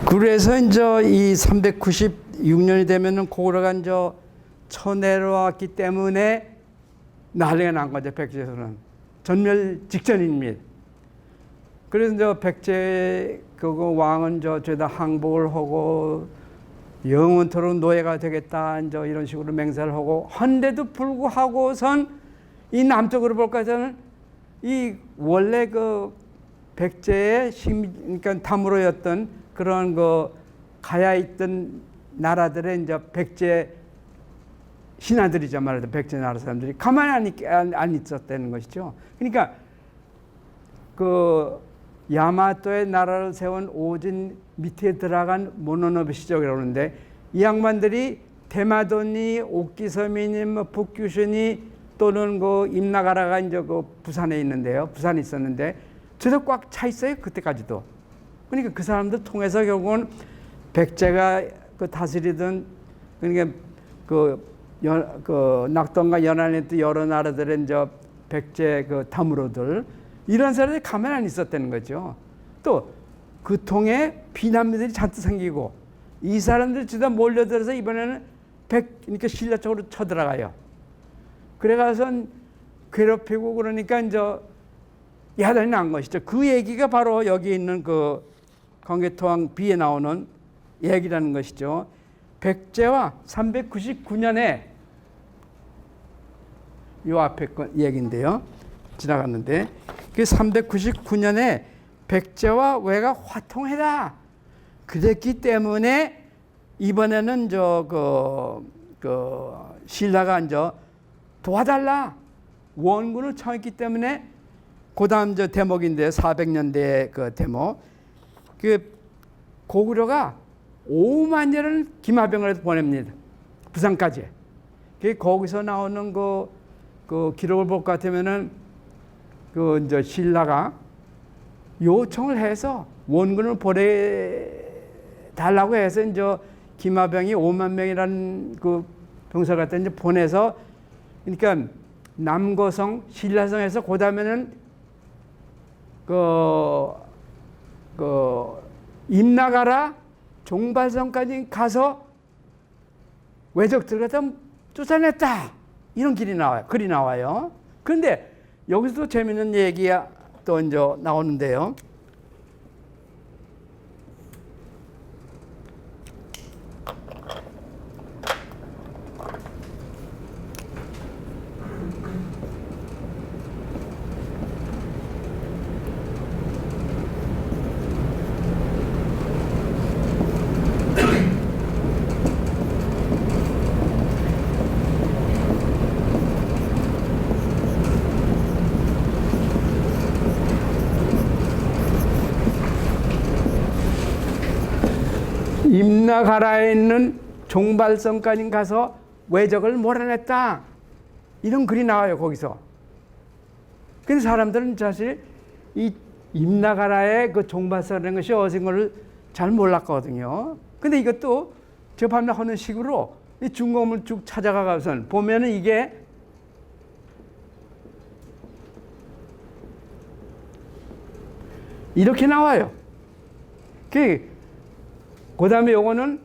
그래서 이제 이 396년이 되면은 고구려가 이제 쳐내려왔기 때문에 난리가 난 거죠. 백제에서는 전멸 직전입니다. 그래서 이제 백제 그 왕은 죄다 항복을 하고 영원토록 노예가 되겠다 이제 이런 식으로 맹세를 하고 한데도 불구하고선 이 남쪽으로 볼 것은 이 원래 그 백제의 그러니까 다무로였던 그런 그 가야 있던 나라들의 이제 백제 신하들이죠. 말하자면 백제 나라 사람들이 가만히 안 있었다는 것이죠. 그러니까 그 야마토의 나라를 세운 오진 밑에 들어간 모노노부시족이라고 하는데 이 양반들이 대마도니 옥기섬이니 뭐 북규신이 또는 그 임나가라가 이제 그 부산에 있는데요. 부산에 있었는데 저도 꽉 차 있어요. 그때까지도. 그러니까 그 사람들 통해서 결국은 백제가 그 다스리던 그러니까 그 그 낙동과 연안에 또 여러 나라들의 이제 백제 그 다무로들 이런 사람들이 가만 안 있었다는 거죠. 또 그 통에 비난민들이 잔뜩 생기고 이 사람들 주다 몰려들어서 이번에는 그러니까 신라 쪽으로 쳐들어가요. 그래가서 괴롭히고 그러니까 이제 야단이 난 것이죠. 그 얘기가 바로 여기 있는 그 광개토왕 비에 나오는 얘기라는 것이죠. 백제와 399년에 요 앞에 얘기인데요. 지나갔는데 그 399년에 백제와 왜가 화통해다. 그랬기 때문에 이번에는 신라가 이제 도와달라 원군을 청했기 때문에 그다음 대목인데 400년대 그 대목 그 고구려가 5만 년을 기마병을 보냅니다. 부산까지. 거기서 나오는 그 기록을 볼 것 같으면은 그 이제 신라가 요청을 해서 원군을 보내 달라고 해서 이제 기마병이 5만 명이라는 그 병사 갖다 이제 보내서 그러니까 남고성 신라성에서 그다음에는 임나가라 종발성까지 가서 왜적들 갖다 쫓아냈다 이런 길이 나와요. 글이 나와요. 그런데 여기서도 재밌는 얘기가 또 이제 나오는데요. 임나가라에 있는 종발성까지 가서 왜적을 몰아냈다. 이런 글이 나와요, 거기서. 근데 사람들은 사실 이 임나가라의 그 종발성이라는 것이 어디인 걸 잘 몰랐거든요. 근데 이것도 저 밤에 하는 식으로 이 중공을 쭉 찾아가서는 보면은 이게 이렇게 나와요. 그 다음에 요거는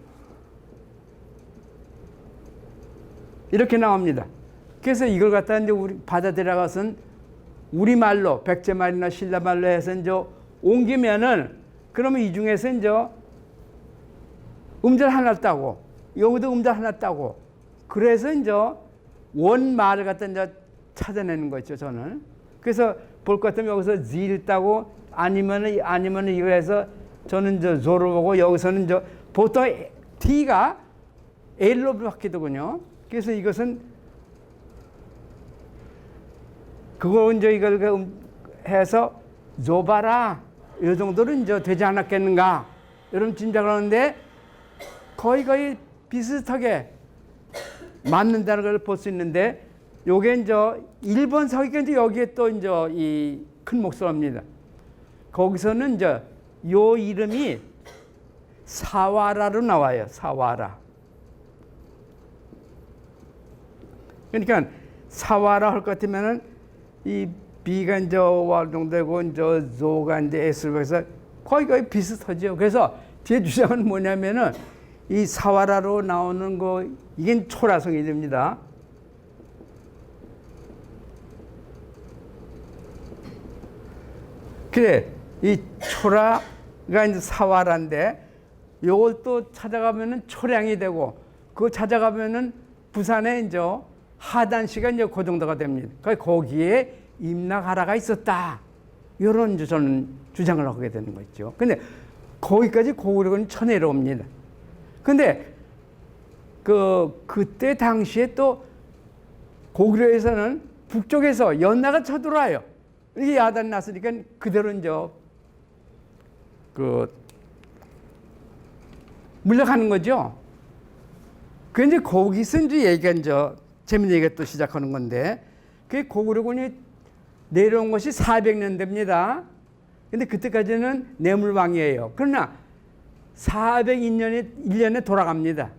이렇게 나옵니다. 그래서 이걸 갖다 이제 우리 받아들여가서는 우리말로, 백제말이나 신라말로 해서 이제 옮기면은 그러면 이 중에서 이제 음절 하나 따고, 여기도 음절 하나 따고, 그래서 이제 원말을 갖다 이제 찾아내는 거죠, 저는. 그래서 볼 것 같으면 여기서 질 따고, 아니면은 이거 해서 저는 이제 조로 보고 여기서는 이제 보통 T가 L로 바뀌더군요. 그래서 이것은 그거 이제 이걸 해서 조바라 이 정도로 이제 되지 않았겠는가 이런 짐작을 하는데 거의 비슷하게 맞는다는 걸 볼 수 있는데 요게 이제 1번 서기가 이제 여기에 또 이제 이 큰 목소리입니다. 거기서는 이제 요 이름이 사와라로 나와요. 사와라. 그러니까 사와라 할 것 같으면은 이 B가 이제 완성되고 이제 조가 이제 S로 해서 거의 비슷하죠. 그래서 제 주장은 뭐냐면은 이 사와라로 나오는 거 이게 초라성이 됩니다. 그래 이 초라가 이제 사와라인데 요걸 또 찾아가면은 초량이 되고 그거 찾아가면은 부산에 이제 하단시가 이제 그 정도가 됩니다. 거기에 임나가라가 있었다. 이런 이제 저는 주장을 하게 되는 거죠. 근데 거기까지 고구려군이 쳐내려옵니다. 근데 그때 당시에 또 고구려에서는 북쪽에서 연나가 쳐들어와요. 이게 야단이 났으니까 그대로 이제 물러가는 거죠. 그 이제 거기서 이제 얘기가 이제 재밌는 얘기가 또 시작하는 건데, 그 고구려군이 내려온 것이 400년 됩니다. 근데 그때까지는 내물왕이에요. 그러나 402년에 1년에 돌아갑니다.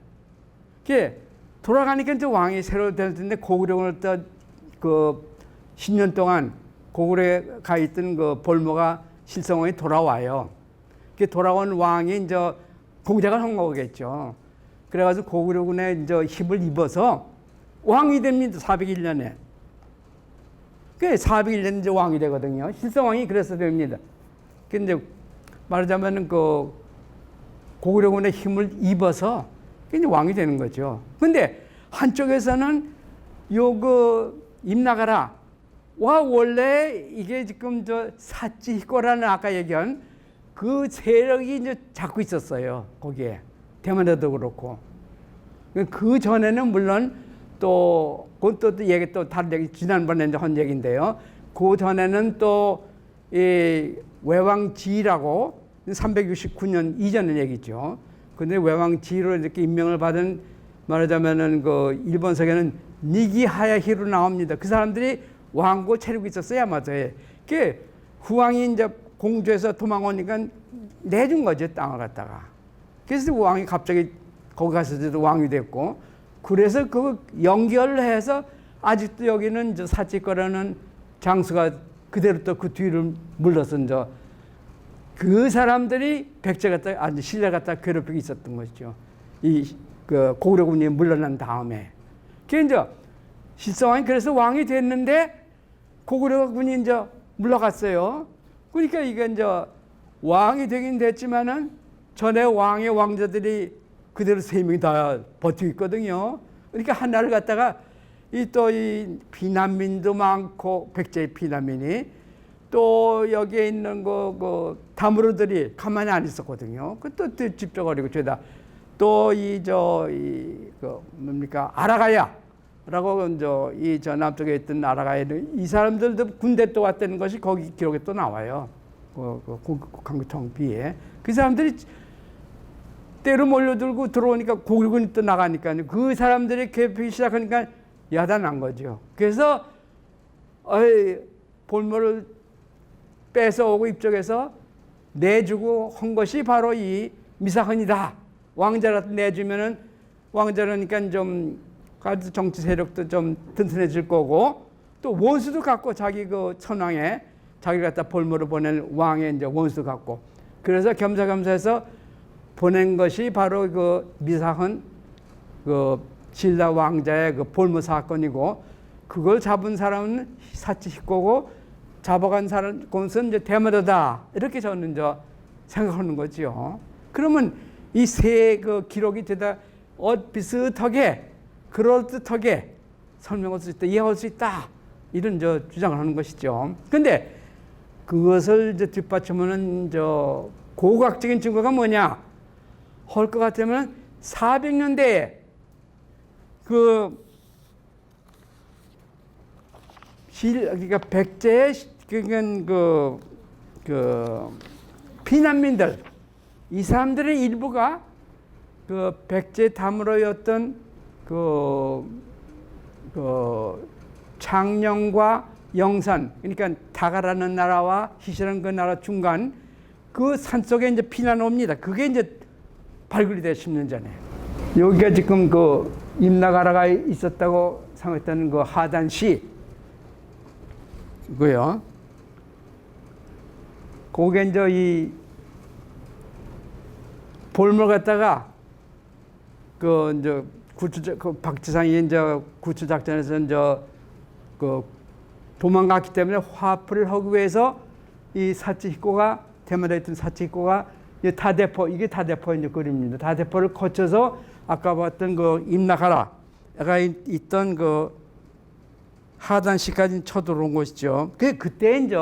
그게 돌아가니까 이제 왕이 새로 될 텐데 고구려군을 그 10년 동안 고구려에 가 있던 그 볼모가 실성왕이 돌아와요. 그 돌아온 왕이 이제 공작을 한 거겠죠. 그래가지고 고구려군에 이제 힘을 입어서 왕이 됩니다. 401년에. 그 401년 이제 왕이 되거든요. 실성왕이 그래서 됩니다. 근데 말하자면은 그 고구려군의 힘을 입어서 이제 왕이 되는 거죠. 근데 한쪽에서는 요 그 임나가라 와 원래 이게 지금 저 사치히코라는 아까 얘기한 그 세력이 이제 잡고 있었어요. 거기에 대만에도 그렇고 그 전에는 물론 또 그건 또 얘기 또 다른 얘기 지난번에 이제 한 얘기인데요. 그 전에는 또 이 외왕지라고 369년 이전의 얘기죠. 근데 외왕지로 이렇게 임명을 받은 말하자면은 그 일본서에는 니기하야히로 나옵니다. 그 사람들이 왕고 차리고 있었어요, 아마도. 그 후왕이 이제 공주에서 도망오니까 내준 거죠, 땅을 갖다가. 그래서 왕이 갑자기 거기 가서도 왕이 됐고, 그래서 그 연결을 해서 아직도 여기는 저 사치거라는 장수가 그대로 또 그 뒤를 물러서 이제 그 사람들이 백제 갖다 아니 신라 갖다 괴롭히고 있었던 것이죠. 이 그 고구려군이 물러난 다음에. 그 이제 실성왕이 그래서 왕이 됐는데 고구려군이 이제 물러갔어요. 그러니까 이게 이제 왕이 되긴 됐지만은 전에 왕의 왕자들이 그대로 3명이 다 버티고 있거든요. 그러니까 하나를 갖다가 이 또 이 피난민도 많고 백제의 피난민이 또 여기에 있는 그 다무르들이 가만히 안 있었거든요. 그또 집적거리고 죄다 또 이 그 뭡니까 아라가야라고 이 저 남쪽에 있던 아라가야는 이 사람들도 군대 또 왔다는 것이 거기 기록에 또 나와요. 강구청 비에 그 사람들이 때로 몰려들고 들어오니까 고구려군이 또 나가니까 그 사람들이 괴롭히기 시작하니까 야단난 거죠. 그래서 볼모를 뺏어오고 입쪽에서 내주고 한 것이 바로 이 미사헌이다. 왕자라도 내주면은 왕자라니까 좀 정치 세력도 좀 튼튼해질 거고 또 원수도 갖고 자기 그 천황에 자기 갖다 볼모를 보낼 왕의 이제 원수도 갖고 그래서 겸사겸사해서 보낸 것이 바로 그 미사헌 그 신라 왕자의 그 볼모 사건이고 그걸 잡은 사람은 사치히코고 잡아간 사람 것은 이제 대마도다 이렇게 저는 이제 생각하는 거죠. 그러면 이 세 그 기록이 되다 비슷하게 그럴듯하게 설명할 수 있다, 이해할 수 있다 이런 저 주장을 하는 것이죠. 그런데 그것을 이제 뒷받침하는 저 고고학적인 증거가 뭐냐? 할 것 같으면 400년대에 그러니까 백제의 그 피난민들 이 사람들의 일부가 그 백제 다무로였던 그 창녕과 영산 그러니까 다가라는 나라와 히시라는 그 나라 중간 그 산속에 이제 피난 옵니다. 그게 이제 발굴이 돼 10년 전에. 여기가 지금 그 임나가라가 있었다고 생각했던 그 하단시 고요. 거기에 이제 이 볼모 갖다가 그 이제 그 박지상이 이제 구출 작전에서 이제 그 도망갔기 때문에 화풀이를 하기 위해서 이 사치히코가 대만에 있던 사치히코가 이 다대포 이게 다대포 이제 그림입니다. 다대포를 거쳐서 아까 봤던 그 임나가라가 있던 그 하단시까지 쳐들어온 것이죠. 그때 이제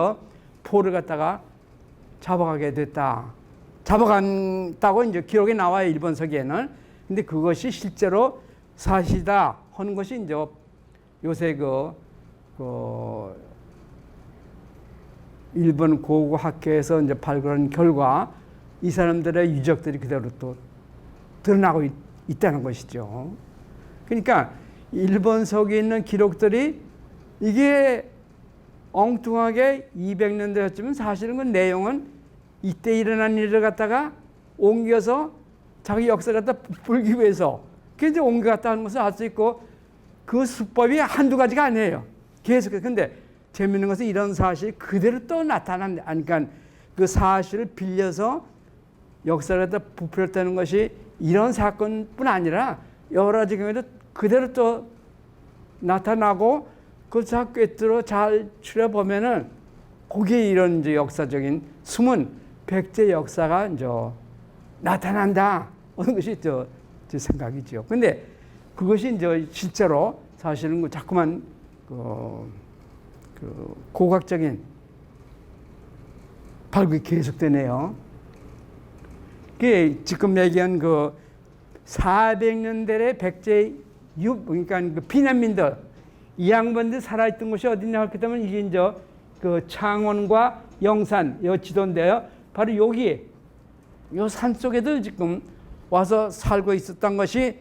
포를 갖다가 잡아가게 됐다. 잡아간다고 이제 기록에 나와요, 일본서기에는. 근데 그것이 실제로 사실이다 하는 것이 이제 요새 일본 고고학회에서 이제 발굴한 결과 이 사람들의 유적들이 그대로 또 드러나고 있다는 것이죠. 그러니까 일본서기에 있는 기록들이 이게 엉뚱하게 200년 되었지만 사실은 그 내용은 이때 일어난 일을 갖다가 옮겨서 자기 역사를 갖다 풀기 위해서 그게 이제 옮겨갔다 하는 것을 알 수 있고 그 수법이 한두 가지가 아니에요. 계속해서. 근데 재밌는 것은 이런 사실이 그대로 또 나타난다. 그러니까 그 사실을 빌려서 역사를 갖다 부풀렸다는 것이 이런 사건뿐 아니라 여러 가지 경우에도 그대로 또 나타나고 그걸 잘 꿰뚫어 잘 추려보면은 거기에 이런 이제 역사적인 숨은 백제 역사가 이제 나타난다. 하는 것이 제 생각이죠. 근데 그것이 이제 실제로 사실은 자꾸만 그 고각적인 발굴이 계속되네요. 그게 지금 얘기한 그 400년대의 백제 그러니까 그 피난민들 이 양반들 살아있던 곳이 어디냐 하게 되면 이게 이제 그 창원과 영산 요 지도인데요. 바로 여기 요 산 속에도 지금 와서 살고 있었던 것이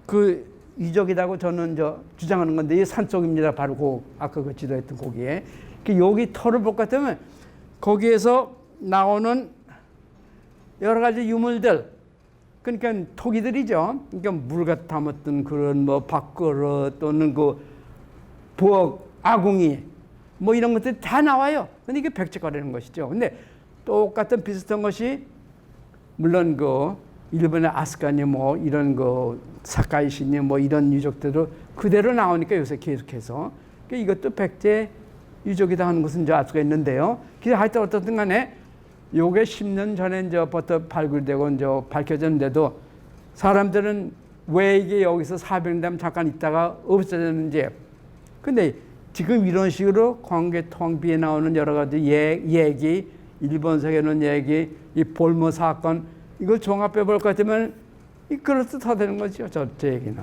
그 유적이라고 저는 주장하는 건데 이 산 쪽입니다. 바로 그 아까 그 지도했던 거기에 여기 터를 볼 것 같으면 거기에서 나오는 여러 가지 유물들 그러니까 토기들이죠. 그러니까 물같이 담았던 그런 뭐 밥그릇 또는 그 부엌 아궁이 뭐 이런 것들이 다 나와요. 근데 이게 백제거라는 것이죠. 근데 똑같은 비슷한 것이 물론 그 일본의 아스카니 뭐 이런 그 사카이시니 뭐 이런 유적들도 그대로 나오니까 요새 계속해서 그러니까 이것도 백제 유적이다 하는 것은 이제 알 수가 있는데요. 그래서 하여튼 어떻든 간에 요게 10년 전에 이제부터 발굴되고 이제 밝혀졌는데도 사람들은 왜 이게 여기서 400년 잠깐 있다가 없어졌는지. 근데 지금 이런 식으로 광개토항비에 나오는 여러 가지 얘기, 일본서에 있는 얘기, 이 볼모 사건 이걸 종합해 볼 것 같으면 이 그럴듯하다는 거죠. 제 얘기는.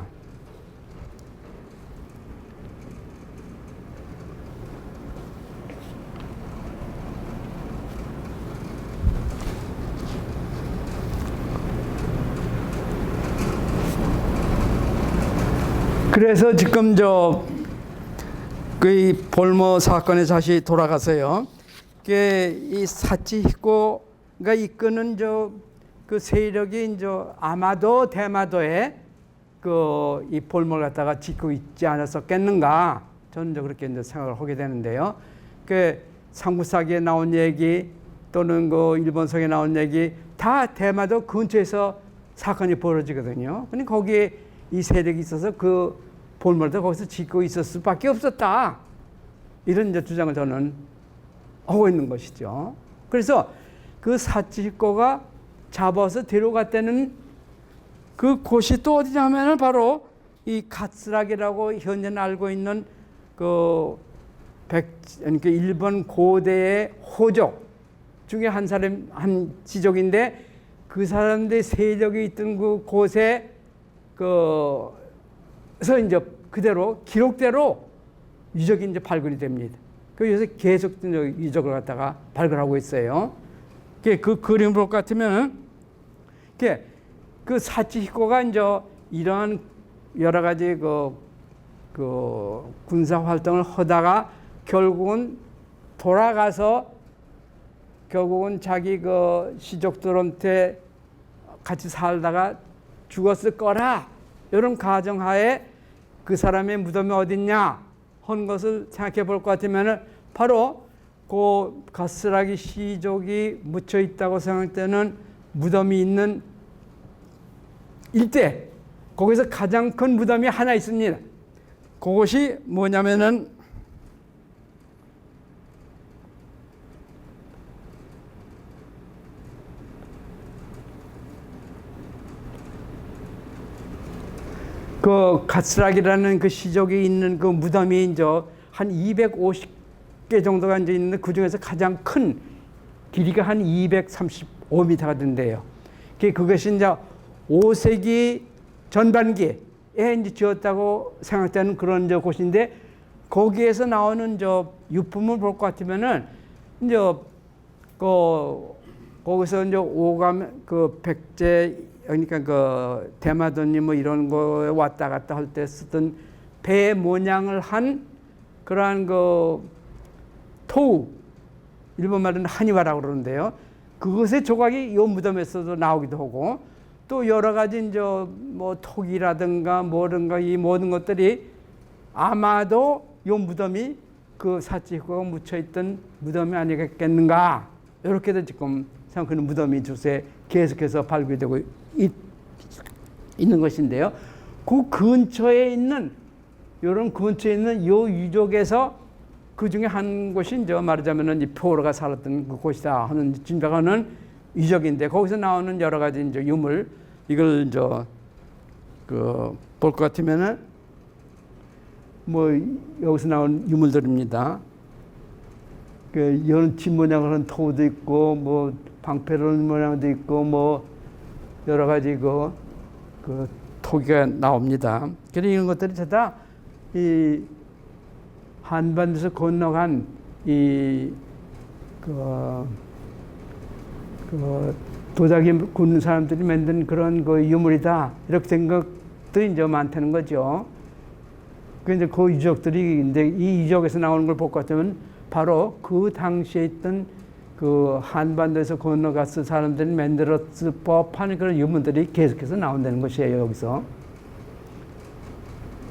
그래서 지금 그 볼모 사건에 다시 돌아가서요. 이 사치히코가 이끄는 그 세력이 아마도 대마도에 이 볼모를 갖다가 짓고 있지 않았었겠는가? 저는 그렇게 생각을 하게 되는데요. 그 삼국사기에 나온 얘기 또는 그 일본서에 나온 얘기 다 대마도 근처에서 사건이 벌어지거든요. 근데 거기에 이 세력이 있어서 그 볼모를 거기서 짓고 있을 수밖에 없었다. 이런 주장을 저는 하고 있는 것이죠. 그래서 그 사치히코가 잡아서 데려갔다는 그 곳이 또 어디냐면은 바로 이 가츠락이라고 현재는 알고 있는 그러니까 일본 고대의 호족 중에 한 사람 한 지족인데 그 사람들의 세력이 있던 그 곳에 그래서 이제 그대로 기록대로 유적이 이제 발굴이 됩니다. 그래서 계속 유적을 갖다가 발굴하고 있어요. 그 그림 볼 것 같으면 그 사치히코가 이제 이러한 여러 가지 그 군사 활동을 하다가 결국은 돌아가서 결국은 자기 그 시족들한테 같이 살다가 죽었을 거라 이런 가정하에 그 사람의 무덤이 어딨냐 하는 것을 생각해 볼 것 같으면 바로 그 가스라기 시족이 묻혀 있다고 생각되는 무덤이 있는 일대 거기서 가장 큰 무덤이 하나 있습니다. 그것이 뭐냐면은 그 가스락이라는 그 시족이 있는 그 무덤이 이제 한 250개 정도가 이제 있는데 그 중에서 가장 큰 길이가 한 235m가 된대요. 그것이 이제 5세기 전반기에 이제 지었다고 생각되는 그런 곳인데 거기에서 나오는 유품을 볼 것 같으면은 이제 거기서 이제 오감 그 백제 그러니까 그 대마도니 뭐 이런 거에 왔다 갔다 할 때 쓰던 배 모양을 한 그러한 그 토우 일본 말은 한이와라고 그러는데요. 그것의 조각이 이 무덤에서도 나오기도 하고 또 여러 가지 이제 뭐 톡이라든가 뭐든가 이 모든 것들이 아마도 요 무덤이 그 사치고가 묻혀있던 무덤이 아니겠겠는가, 이렇게도 지금 생각하는 무덤이 주세 계속해서 발굴되고 있는 것인데요. 그 근처에 있는, 이런 근처에 있는 요 유적에서 그 중에 한 곳이 이제 말하자면은 이 포로가 살았던 그 곳이다 하는 진작하는 유적인데, 거기서 나오는 여러 가지 이제 유물, 이걸 이제 그 볼 것 같으면은 뭐 여기서 나온 유물들입니다. 그 이런 집 모양을 한 토도 있고, 뭐 방패론 모양도 있고, 뭐 여러 가지 그 토기가 나옵니다. 그래서 이런 것들이 다 이 한반도에서 건너간 그 도자기 굽는 사람들이 만든 그런 그 유물이다, 이렇게 생각들이 이제 많다는 거죠. 근데 그 유적들이, 근데 이 유적에서 나오는 걸 볼 것 같으면 바로 그 당시에 있던 그 한반도에서 건너갔을 사람들이 만들었을 법한 그런 유물들이 계속해서 나온다는 것이에요, 여기서.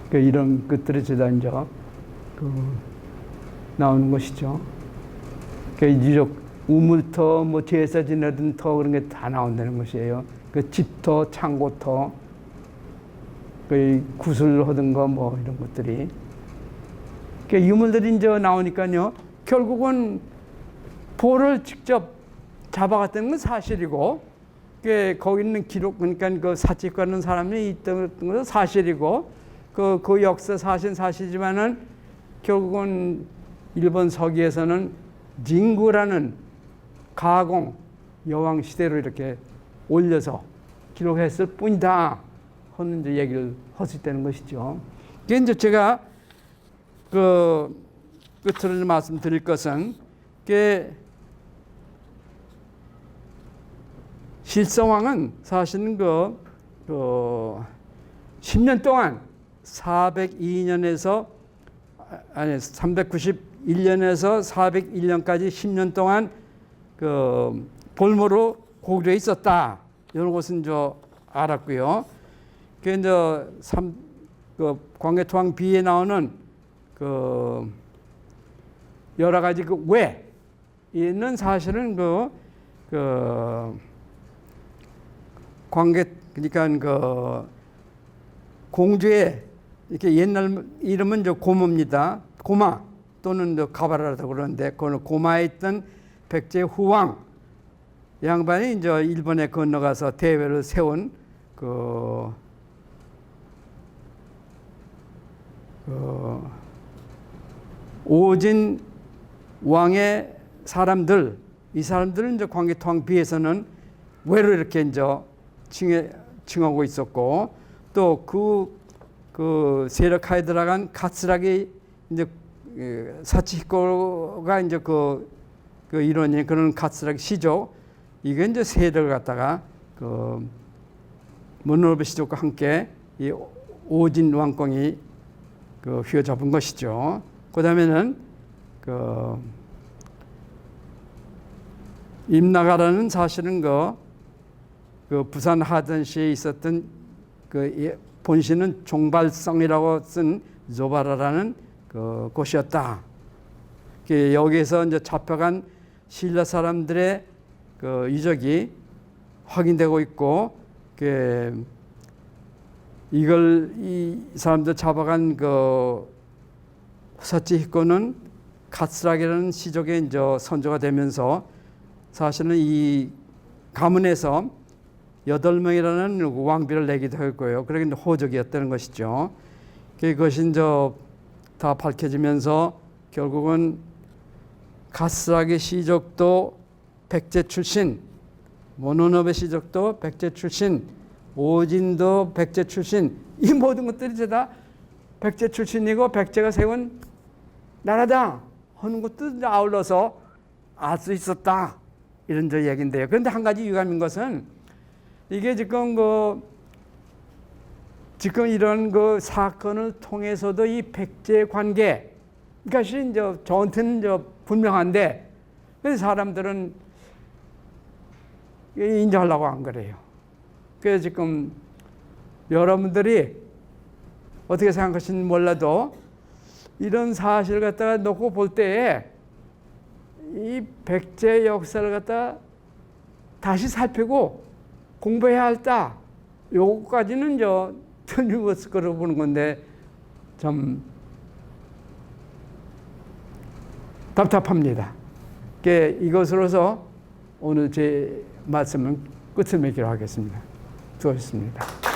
그 이런 것들이 제가 이제 나오는 것이죠. 그 유적, 우물터, 뭐 제사 지내던 터, 그런 게 다 나온다는 것이에요. 그 집터, 창고터, 그 구슬 하던 거, 뭐 이런 것들이. 그 유물들이 이제 나오니까요, 결국은 포를 직접 잡아갔다는 건 사실이고, 그 거기 있는 기록, 그러니까 그 사직하는 사람이 있던 것은 사실이고, 그 역사 사실이지만은 결국은 일본 서기에서는 징구라는 가공 여왕 시대로 이렇게 올려서 기록했을 뿐이다 하는 이제 얘기를 했을 때는 것이죠. 그게 이제 제가 그 끝으로 말씀드릴 것은, 그 실성왕은 사실은 그 10년 동안 402년에서 아니 391년에서 401년까지 10년 동안 그 볼모로 고구려에 있었다, 이런 것은 저 알았고요. 그 이제 그 광해토왕 비에 나오는 그 여러 가지 그 왜 있는 사실은 그 광해, 그러니까 그 공주의 이렇게 옛날 이름은 이제 고모입니다. 고마 또는 가바라라고 그러는데, 그 고마에 있던 백제 후왕 양반이 이제 일본에 건너가서 대회를 세운 그 오진 왕의 사람들, 이 사람들은 이제 광해토왕 비에서는 왜로 이렇게 이제 칭하고 있었고, 또 그 세력하에 들어간 가스락이 이제 사치히코가 이제 그 일원이 그런 가스락 시족, 이게 이제 세력을 갖다가 그 모노노부 시족과 함께 이 오진 왕공이 그 휘어잡은 것이죠. 그다음에는 그 임나가라는 사실은 그 부산 하전시에 있었던 그 본시는 종발성이라고 쓴 조바라라는 그 곳이었다. 여기에서 이제 잡혀간 신라 사람들의 그 유적이 확인되고 있고, 이걸 이 사람들 잡아간 그 사치히코는 가스락이라는 시족에 이제 선조가 되면서 사실은 이 가문에서 8명이라는 왕비를 내기도 했고요. 그러기 호적이었다는 것이죠. 그것이 이제 다 밝혀지면서 결국은 가스락의 시족도 백제 출신, 모노노베 시족도 백제 출신, 오진도 백제 출신, 이 모든 것들이 다 백제 출신이고 백제가 세운 나라다 하는 것도 아울러서 알 수 있었다, 이런 저 얘기인데요. 그런데 한 가지 유감인 것은, 이게 지금 지금 이런 그 사건을 통해서도 이 백제 관계, 그것이 이제 저한테는 이제 분명한데, 그래서 사람들은 인정하려고 안 그래요. 그래서 지금 여러분들이 어떻게 생각하시는지 몰라도 이런 사실을 갖다가 놓고 볼 때에 이 백제 역사를 갖다 다시 살피고 공부해야 할다. 요거까지는 틀림없을 거라고 보는 건데 참 답답합니다. 이것으로서 오늘 제 말씀은 끝을 맺기로 하겠습니다. 수고하셨습니다.